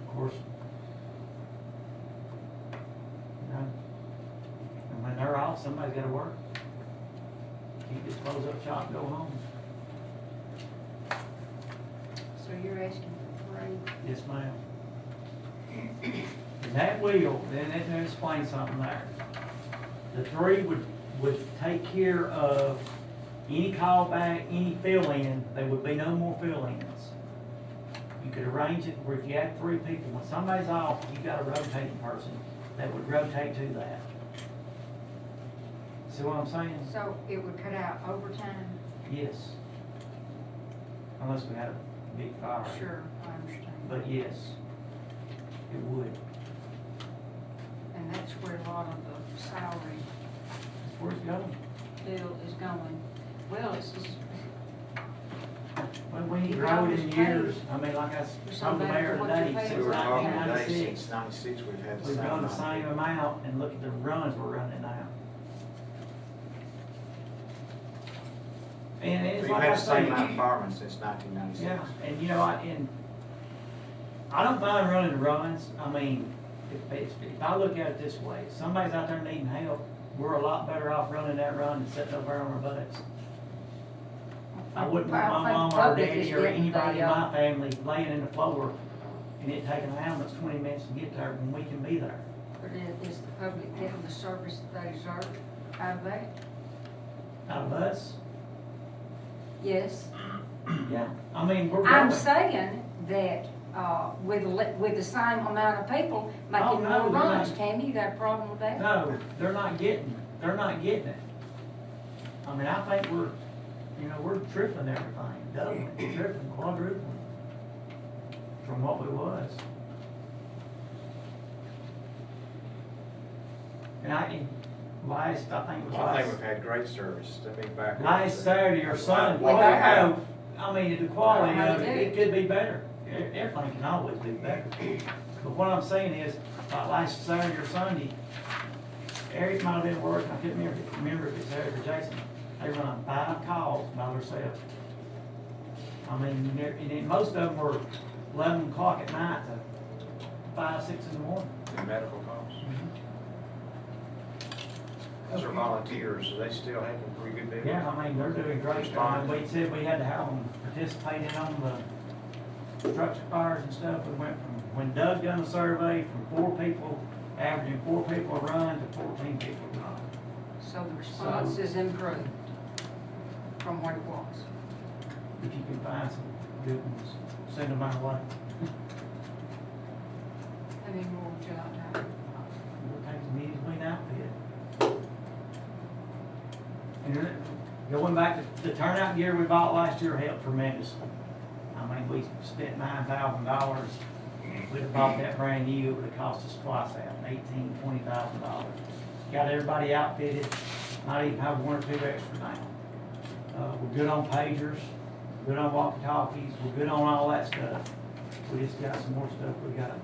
Of course, you know, and when they're off, somebody's gotta work. Keep this close up shop and go home. So you're asking for 3? Yes, ma'am. And that will, then let me explain something there. The 3 would take care of any callback, any fill-in. There would be no more fill-ins. You could arrange it where if you had 3 people, when somebody's off, you got a rotating person that would rotate to that. See what I'm saying? So it would cut out overtime? Yes. Unless we had a big fire. Sure, I understand. But yes, it would. And that's where a lot of the salary That's where it's going. deal is going. Well, it's just, When we You grow it always in pay. years, I mean, like I told the mayor what today, you pay since We were talking today, 1996, since 96, we've had the we've same. done the amount. same amount, and look at the runs we're running now. And it's We've like I had the same say, amount of firemen since 1996. yeah, and you know, I don't mind running the runs. I mean, if I look at it this way, if somebody's out there needing help, we're a lot better off running that run than sitting over there on our butts. I wouldn't want my mom or daddy or anybody in my family laying in the floor and it taking an ambulance 20 minutes to get there when we can be there. but is the public getting the service they deserve out of that? Out of us, Yes. yeah. I mean, we're I'm growing. saying that, with the same amount of people Oh, making no, more they're runs, not. Tammy, you got a problem with that? No, they're not getting it. I mean, I think we're tripling everything, doubling, tripling, quadrupling from what we was. And I think it was I think last, we've had great service. Let me back up. last Saturday or Sunday. Well, Well, I have. I mean, the quality I of it, do. it could be better. Everything can always be better. But what I'm saying is, like last Saturday or Sunday, Eric might have been working, I couldn't remember if it's Eric or Jason. They run 5 calls by themselves. I mean, and then most of them were 11 o'clock at night to 5, 6 in the morning. The medical costs. Those are volunteers, so they still have a pretty good deal. Yeah, I mean, they're doing great. We said we had to have them participating on the structure fires and stuff. We went from, when Doug done the survey, from 4 people, averaging 4 people a run to 14 people a run. So the response is improved from what it was. If you can find some good ones, send them our way. How many more would you like to have? We'll take as many as we can outfit. And going back to the turnout gear we bought last year helped tremendously. I mean, we spent $9,000. We'd have bought that brand new, it would have cost us twice that, $18,000, $20,000. Got everybody outfitted, not even have 1 or 2 extra now. We're good on pagers, good on walkie-talkies, we're good on all that stuff. We just got some more stuff we gotta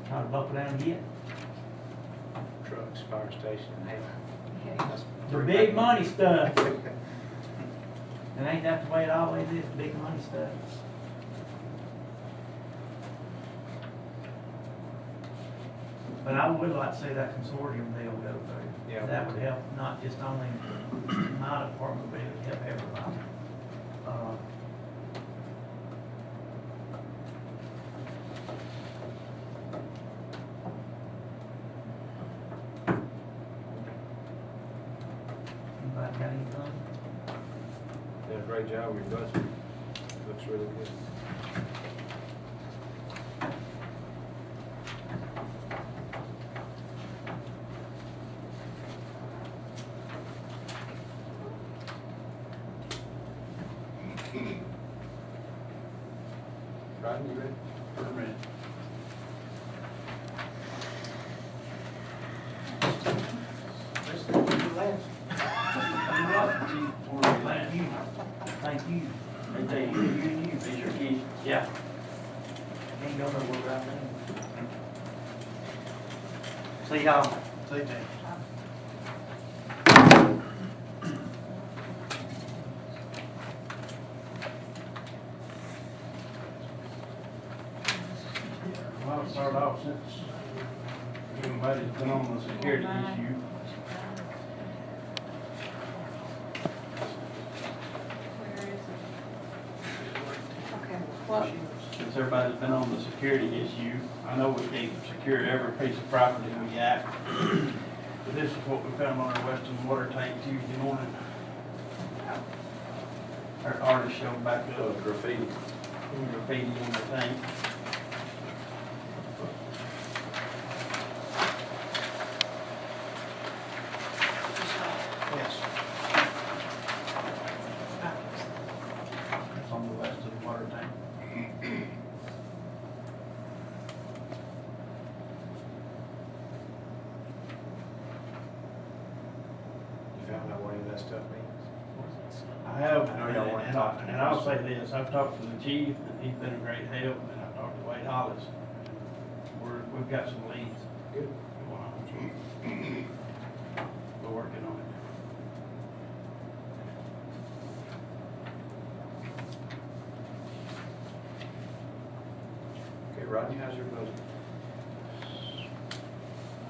try to buckle down and get. fire station in half. Yeah. That's The pretty big bad. money stuff. And ain't that the way it always is, big money stuff? But I would like to see that consortium deal go through. Yeah. That would help not just only my department, but it would help everybody. Uh, Anybody got anything? Did a great job with your budget. Looks really good. Rodney, you ready? I'm ready. Thank you. Thank you. They tell you, you and you, these are kids. Yeah. Can't go nowhere right now. See y'all. See you, Jay. Well, I'll start off since everybody's been on the security issue. Where is it? Okay. Well, Since everybody's been on the security issue, I know we can't secure every piece of property we got. But this is what we found on our western water tank Tuesday morning. Our artist showed back up Graffiti. graffiti on the tank. Yes. It's on the west of the water tank. You found out what any of that stuff means? I have, I know y'all want to talk to me. and I'll say this, I've talked to the chief, and he's been a great help, and I've talked to Wade Hollis. We've got some leads. Good. going on, so we're working on it. Okay, Rodney, how's your budget?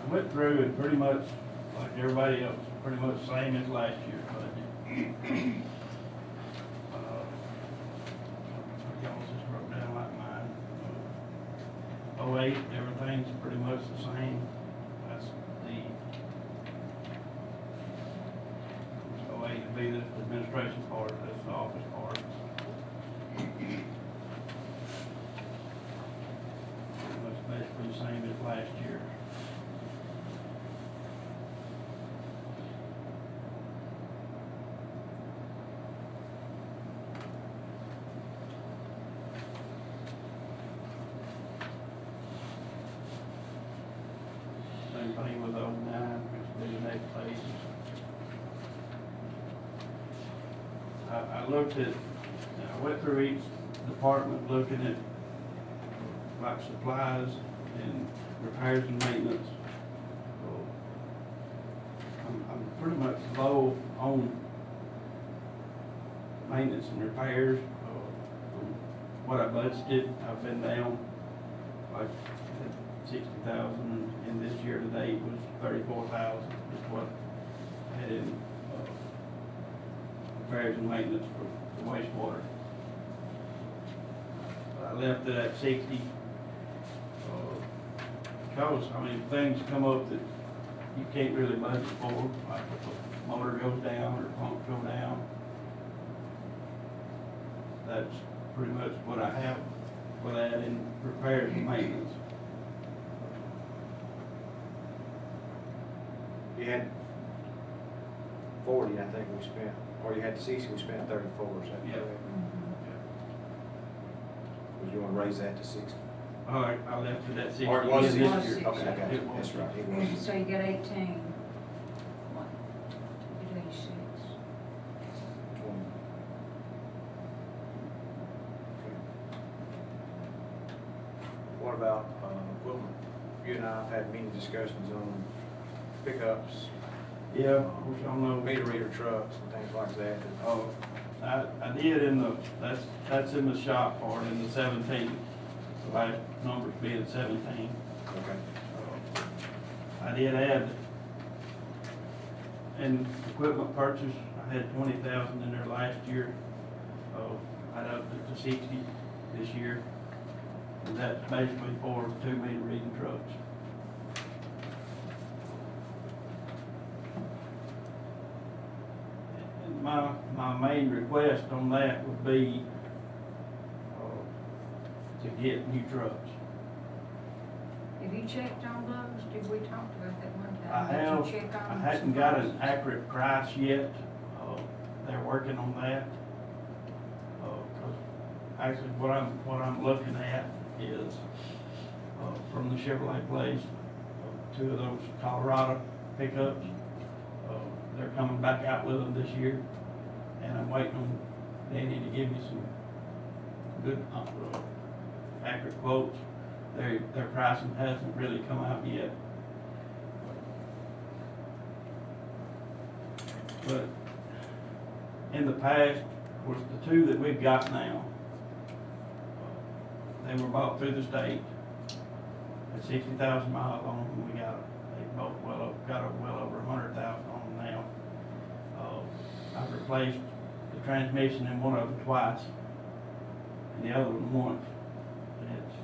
I went through it pretty much like everybody else, pretty much same as last year's budget. Y'all just broke down like mine. 08, everything's pretty much the same. That's the 08 would be the administration part, that's the office part. Pretty much basically the same as last year. Same thing with 09, which will be the next page. I looked at, I went through each department looking at like supplies and repairs and maintenance. So I'm pretty much low on maintenance and repairs. From what I budgeted, I've been down like 60,000, and this year to date was 34,000 is what I had in repairs and maintenance for the wastewater. I left it at 60. Because, I mean, things come up that you can't really budget for, like if a motor goes down or pump go down. That's pretty much what I have for that in repairs and maintenance. You had 40, I think we spent, or you had 60, we spent 34, is that Yeah. correct? Would you want to raise that to 60? All right, I left it at 60. Or it was again 60? this year. Okay, I got you, It was. that's right, it was. So you got 18. What? You do 86. 20. Okay. What about equipment? You and I have had many discussions on pickups, Yeah, of course, I know. meter reader trucks and things like that. Oh, I did in the, that's in the shop part, in the 17, the last numbers being 17. Okay. I did add, in equipment purchase, I had 20,000 in there last year. I'd upped it to 60 this year. And that's basically for 2 meter reading trucks. And my main request on that would be to get new trucks. Have you checked on those? Did we talk about that one I time? Did have, you check on I hadn't got an accurate price yet. They're working on that. 'Cause actually what I'm looking at is, from the Chevrolet place, 2 of those Colorado pickups. They're coming back out with them this year, and I'm waiting on Danny to give me some good, accurate quotes. Their pricing hasn't really come out yet. But in the past, of course, the 2 that we've got now, they were bought through the state at 60,000 miles on them. They both got well over 100,000 on them now. I've replaced the transmission in one of them twice, and the other one once. And it's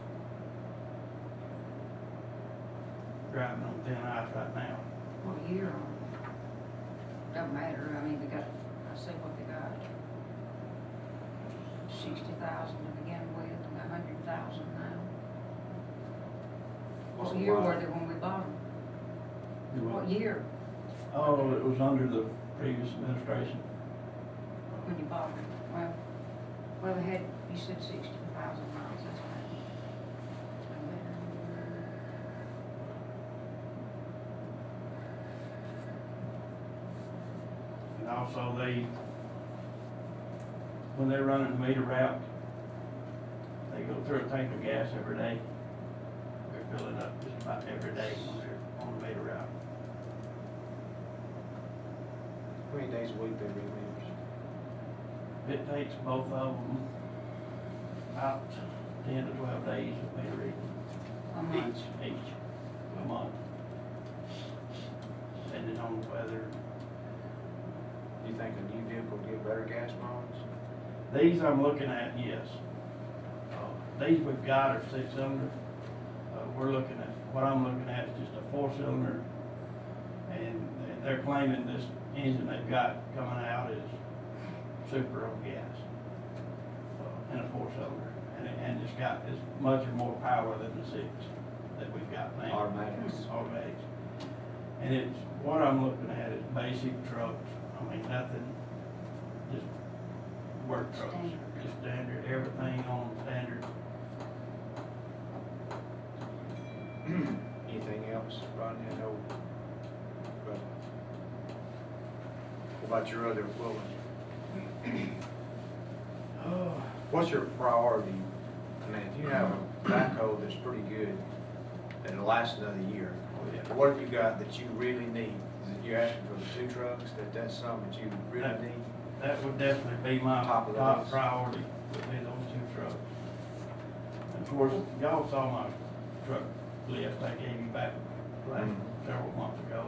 driving on thin ice right now. What year on it? Don't matter, I mean, I see what they got. 60,000 to begin with, and 100,000 now. What's What the year wire? were they when we bought them? What year Oh, it was under the previous administration. when you bought them? Well, they had, you said 60,000 miles, that's right. And also when they're running the meter route, they go through a tank of gas every day. They're filling up just about every day when they're on the meter route. How many days a week they read meters? It takes both of them about 10 to 12 days of meter reading. A month. Each, a month. Depending on the weather. Do you think a new vehicle will give better gas mileage? These I'm looking at, yes. These we've got are 6-cylinder. What I'm looking at is just a 4-cylinder. And they're claiming this engine they've got coming out is super on gas. And a 4-cylinder. And it's got as much or more power than the 6 that we've got now. Automatics. Automatics. And what I'm looking at is basic trucks. I mean, nothing, just work trucks. Standard. Just standard, everything on standard. Anything else, Rodney? I know. But what about your other equipment? What's your priority? I mean, if you have a backhoe that's pretty good, that'll last another year, what have you got that you really need? Is it you're asking for the 2 trucks, that's something that you really need? That would definitely be my Top of the top list. priority, would be those 2 trucks. And of course, y'all saw my truck list I gave you back several months ago.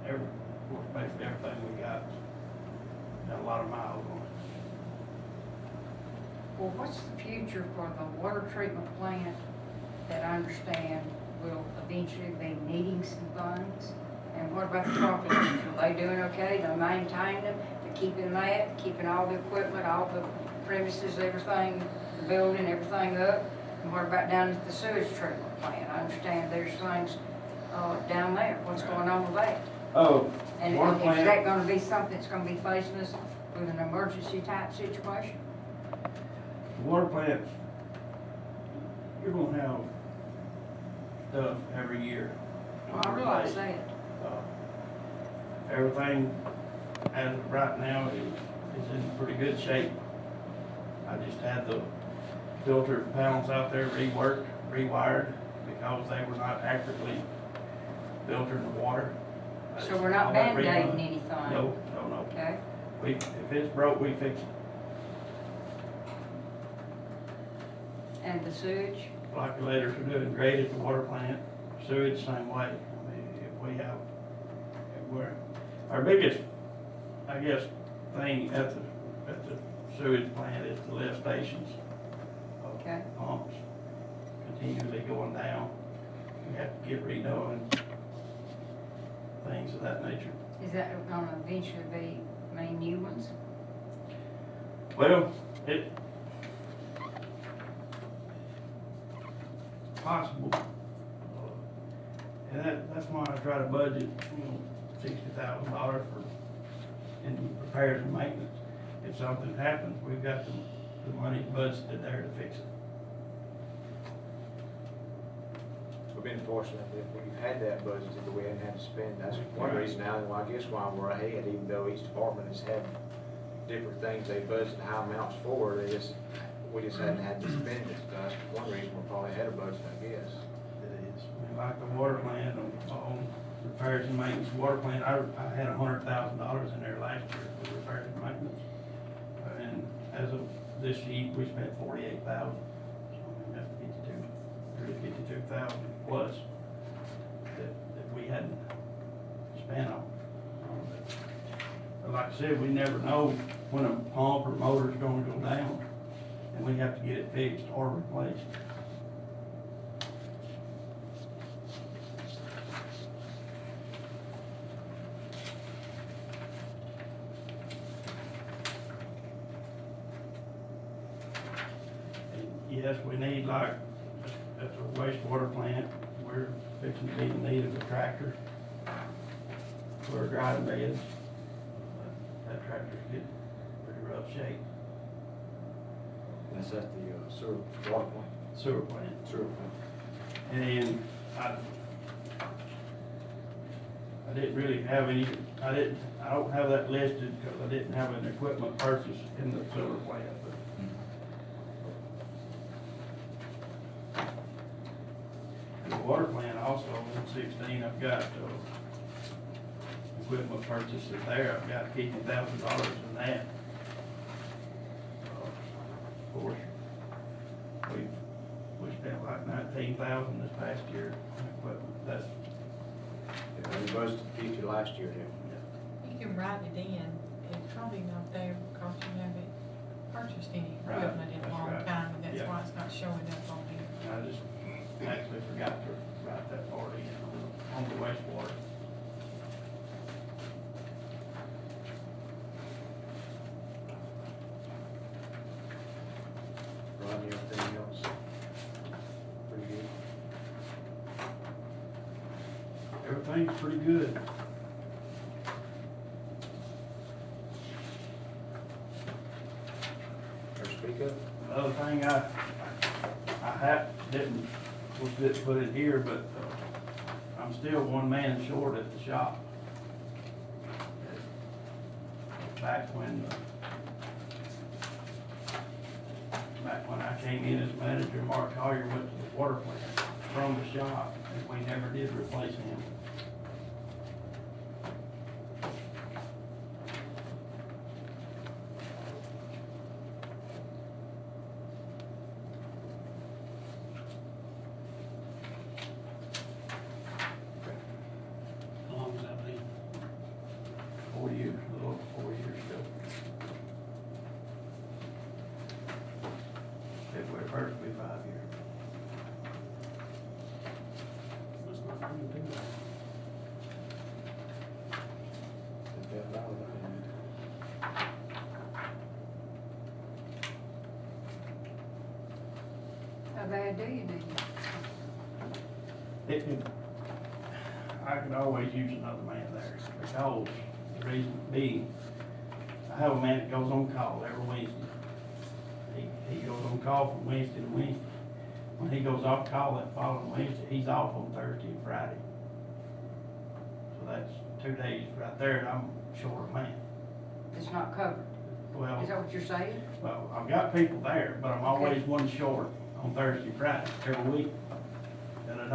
And of course, basically everything we got a lot of miles on it. Well, what's the future for the water treatment plant that I understand will eventually be needing some funds? And what about the property owners? Are they doing okay to maintain them, to keeping that, keeping all the equipment, all the premises, everything, the building, everything up? And what about down at the sewage treatment plant? I understand there's things down there. What's going on with that? Oh, And water is plant. that gonna be something that's gonna be facing us with an emergency type situation? Water plants, you're gonna have stuff every year. Well, I realize that. Everything as of right now is in pretty good shape. I just had the filter panels out there rewired because they were not accurately filtering the water. So we're not All that band-aiding refund. anything? No, no, no. Okay, If it's broke, we fix it. and the sewage? Like the letters are doing great at the water plant, sewage same way. I mean, if we have, if we're, our biggest, I guess, thing at the sewage plant is the lift stations. Okay. Pumps continually going down. We have to get redone, things of that nature. Is that gonna eventually be made new ones? Well, it possible. And that's why I try to budget, $60,000 for, in repairs and maintenance. If something happens, we've got the money budgeted there to fix it. We've been fortunate that we've had that budget that we hadn't had to spend. That's one Right. reason now, well, I guess why we're ahead, even though each department has had different things they budget high amounts for, we just hadn't had to spend it. That's one reason we're probably ahead of budget, I guess. It is. I mean, like the water plant, on repairs and maintenance, water plant, I had $100,000 in there last year for repairs and maintenance. And as of this sheet, we spent 48,000. So I mean, that's 52,000 plus that we hadn't spent on. But like I said, we never know when a pump or motor's gonna go down, and we have to get it fixed or replaced. And yes, we need, like, at the wastewater plant, we're fixing to be in need of a tractor for our dry beds. That tractor's getting pretty rough shape. That's at the sewer, water plant. Sewer plant. Sewer plant. And I didn't really have any, I don't have that listed because I didn't have an equipment purchase in the sewer plant, but. And the water plant also, in 16, I've got, equipment purchases there, I've got $50,000 in that. Of course, we spent like 19,000 this past year on equipment. That's, Yeah, we budgeted 50 last year, didn't we? You can write it in, it's probably not there because you haven't purchased any Right, equipment in a that's long right. time, and that's Yeah. why it's not showing up on here. I just actually forgot to write that part in on the wastewater. Rodney, everything else? Pretty good. Everything's pretty good. Or speak up? Another thing didn't put it here, but I'm still one man short at the shop. Back when I came in as manager, Mark Collier went to the water plant from the shop, and we never did replace him. How long has that been? 4 years, a little over 4 years ago. February 1st will be 5 years. Must not be too bad. Is that valid? How bad do you need it? It could, I could always use another man there, because the reason being, I have a man that goes on call every Wednesday. He goes on call from Wednesday to Wednesday. When he goes off call that following Wednesday, he's off on Thursday and Friday. So that's 2 days right there, and I'm short a man. It's not covered. Well, Is that what you're saying? well, I've got people there, but I'm always one short on Thursday, Friday, every week, that I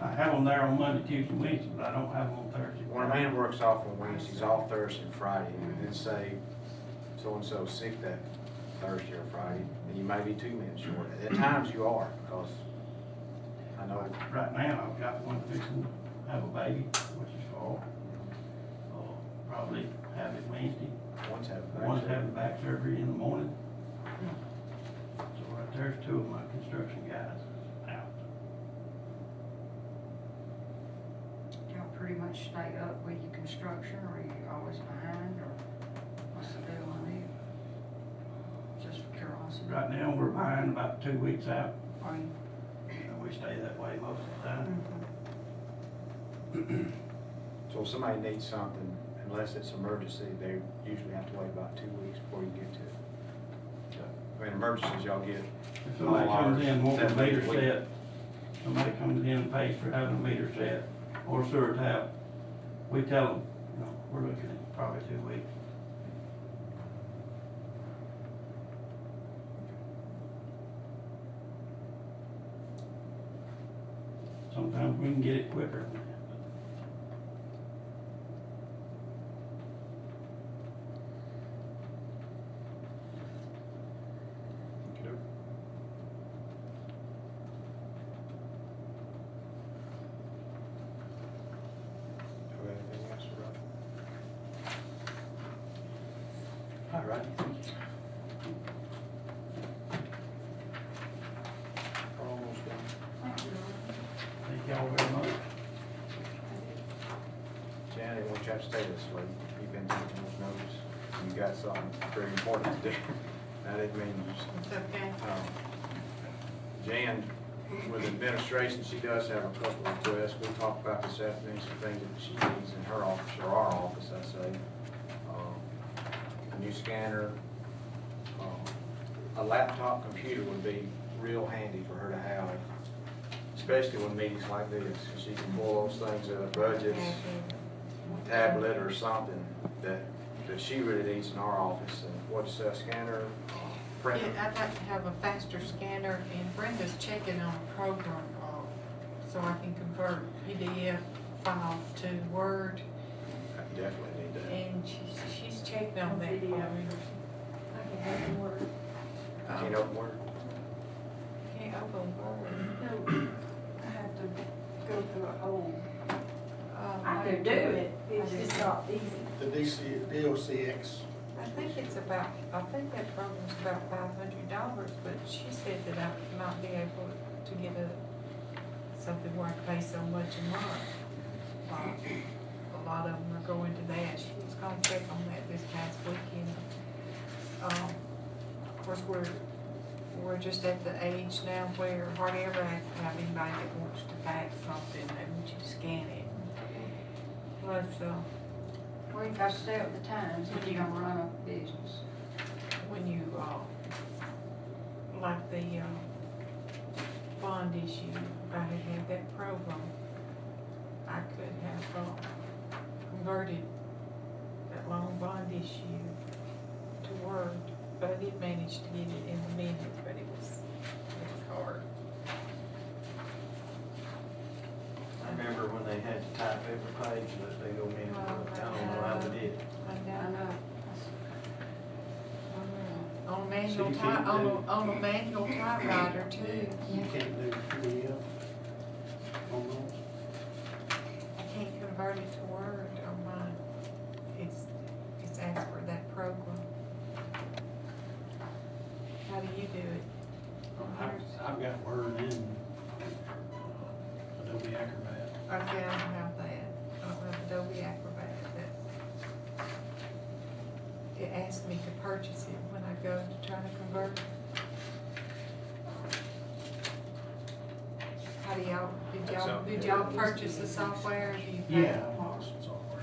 I have them there on Monday, Tuesday, Wednesday, but I don't have them on Thursday. When a man works off on Wednesday, he's off Thursday and Friday, and then say, so-and-so sick that Thursday or Friday, and you may be 2 minutes short. At times you are, because I know, Right now, I've got one fixing to have a baby, which is fall. Probably have it Wednesday. one's having. One's having back surgery in the morning. So right there's two of my construction guys out. Y'all pretty much stay up with your construction, or are you always behind, or what's the deal on it? Just for curiosity. Right now, we're behind about 2 weeks out. Are you? And we stay that way most of the time. So if somebody needs something, unless it's emergency, they usually have to wait about 2 weeks before you get to it. I mean, emergencies, y'all get. If somebody comes in, wants a 7 days meter week. set, somebody comes in and pays for having a meter set or a sewer tap, we tell them, you know, we're looking at probably 2 weeks. Sometimes we can get it quicker than that. Do we have anything else, Rob? All right, thank you. We're almost done. Thank y'all very much. Jan, I didn't want you to have to stay this late. You've been taking this notice. You got something very important to do. I didn't mean you just. It's okay. Jan, with administration, she does have a couple of requests. We'll talk about this afternoon, some things that she needs in her office, or our office, I say. A new scanner, a laptop computer would be real handy for her to have, especially when meetings like this, because she can pull those things out of budgets, tablet or something that she really needs in our office. And what's that, scanner, printer? Yeah, I'd like to have a faster scanner, and Brenda's checking on a program, so I can convert PDF files to Word, I definitely need that. and she's checking on that for me. I can have them work. Can't open Word? Can't open Word. No, I have to go through a whole. I could do it, It's just not easy. The DOCX. I think I think that program's about $500, but she said that I might be able to get something where I pay so much a month. A lot of them are going to that. She was gonna check on that this past weekend. Of course, we're just at the age now where hardly ever have anybody that wants to fax something, they want you to scan it. Plus, Well, you gotta stay with the times, if you're gonna run a business. when you, like the, bond issue, if I had had that program, I could have, converted that long bond issue to Word, but I did manage to get it in the minutes, but it was hard. I remember when they had to type every page that they go in, I don't know how they did it. I know. On a manual So you can't do- on a manual typewriter too. You can't do PDF on those? I can't convert it to Word on mine. It's asked for that program. How do you do it? On yours? I've got Word in Adobe Acrobat. I say I don't have that. I don't have Adobe Acrobat. It asked me to purchase it when I go to try to convert it. How do did y'all purchase the software? Do you pay? Yeah, most software.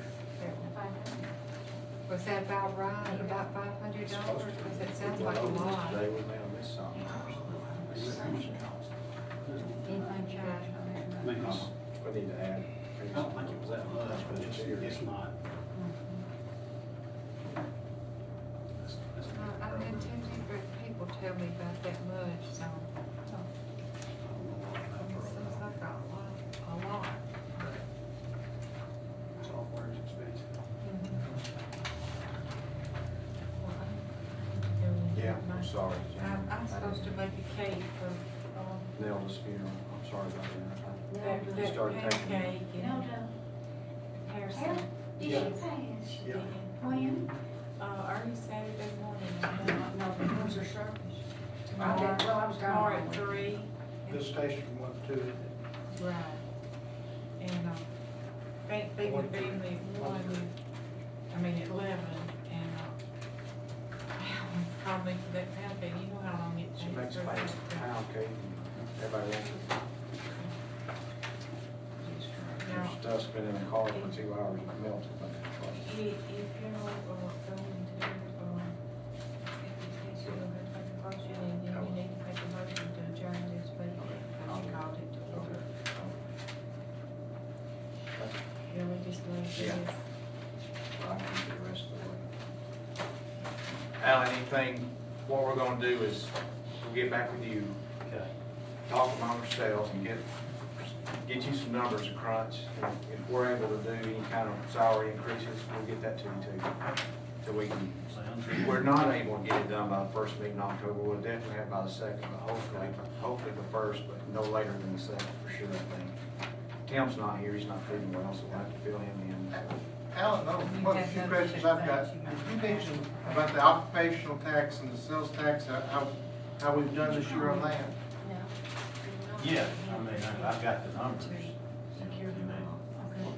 Was that about right, about $500? Because it sounds like a lot. Today with me on this song. Anything changed on that? I mean, We need to add. I don't think it was that much, but it's not. I've been too many people tell me about that much, so. I don't know what that It program. seems like a lot I'm sorry. I'm supposed to make a cake for, Nelda's funeral, I'm sorry about that. that You started taking- pancake and hair salad. Did she pass? She did. When? Early Saturday morning. No, when's her service? Tomorrow, Well, I was gone. tomorrow at 3. This station went to it. Right. And, Bank Fever family at 1, at 11, and, Alan called me for that pound cake. You know how long it takes. She makes for a that famous to- pound cake, and everybody wants it. Her stuff's been in the car for 2 hours, and melted. If you're going to, if you go ahead and make a motion, and then you need to make a motion to adjourn this meeting, because you called it to order. Yeah, we just leave Yeah. this. I can do the rest of the way. Alan, anything, what we're gonna do is, we'll get back with you, Okay. talk among ourselves and get you some numbers to crunch. If we're able to do any kind of salary increases, we'll get that to you too. Till we can, Sounds if we're not able to get it done by the first meeting in October, we'll definitely have by the second, but hopefully the first, but no later than the second for sure, I think. Tim's not here, he's not feeling well, so we'll have to fill him in. Alan, one of the few questions I've got, did you mention about the occupational tax and the sales tax, how we've done this year on that? Yeah, I've got the numbers. Security.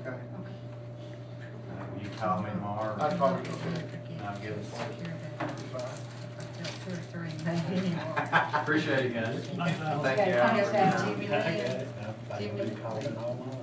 Okay. Okay. You call me tomorrow. I call you, And I'll give it. Two or three, maybe anymore. Appreciate it, guys. Thank you, Okay, Alan. yes, Jimmy, I got it. I've been calling all my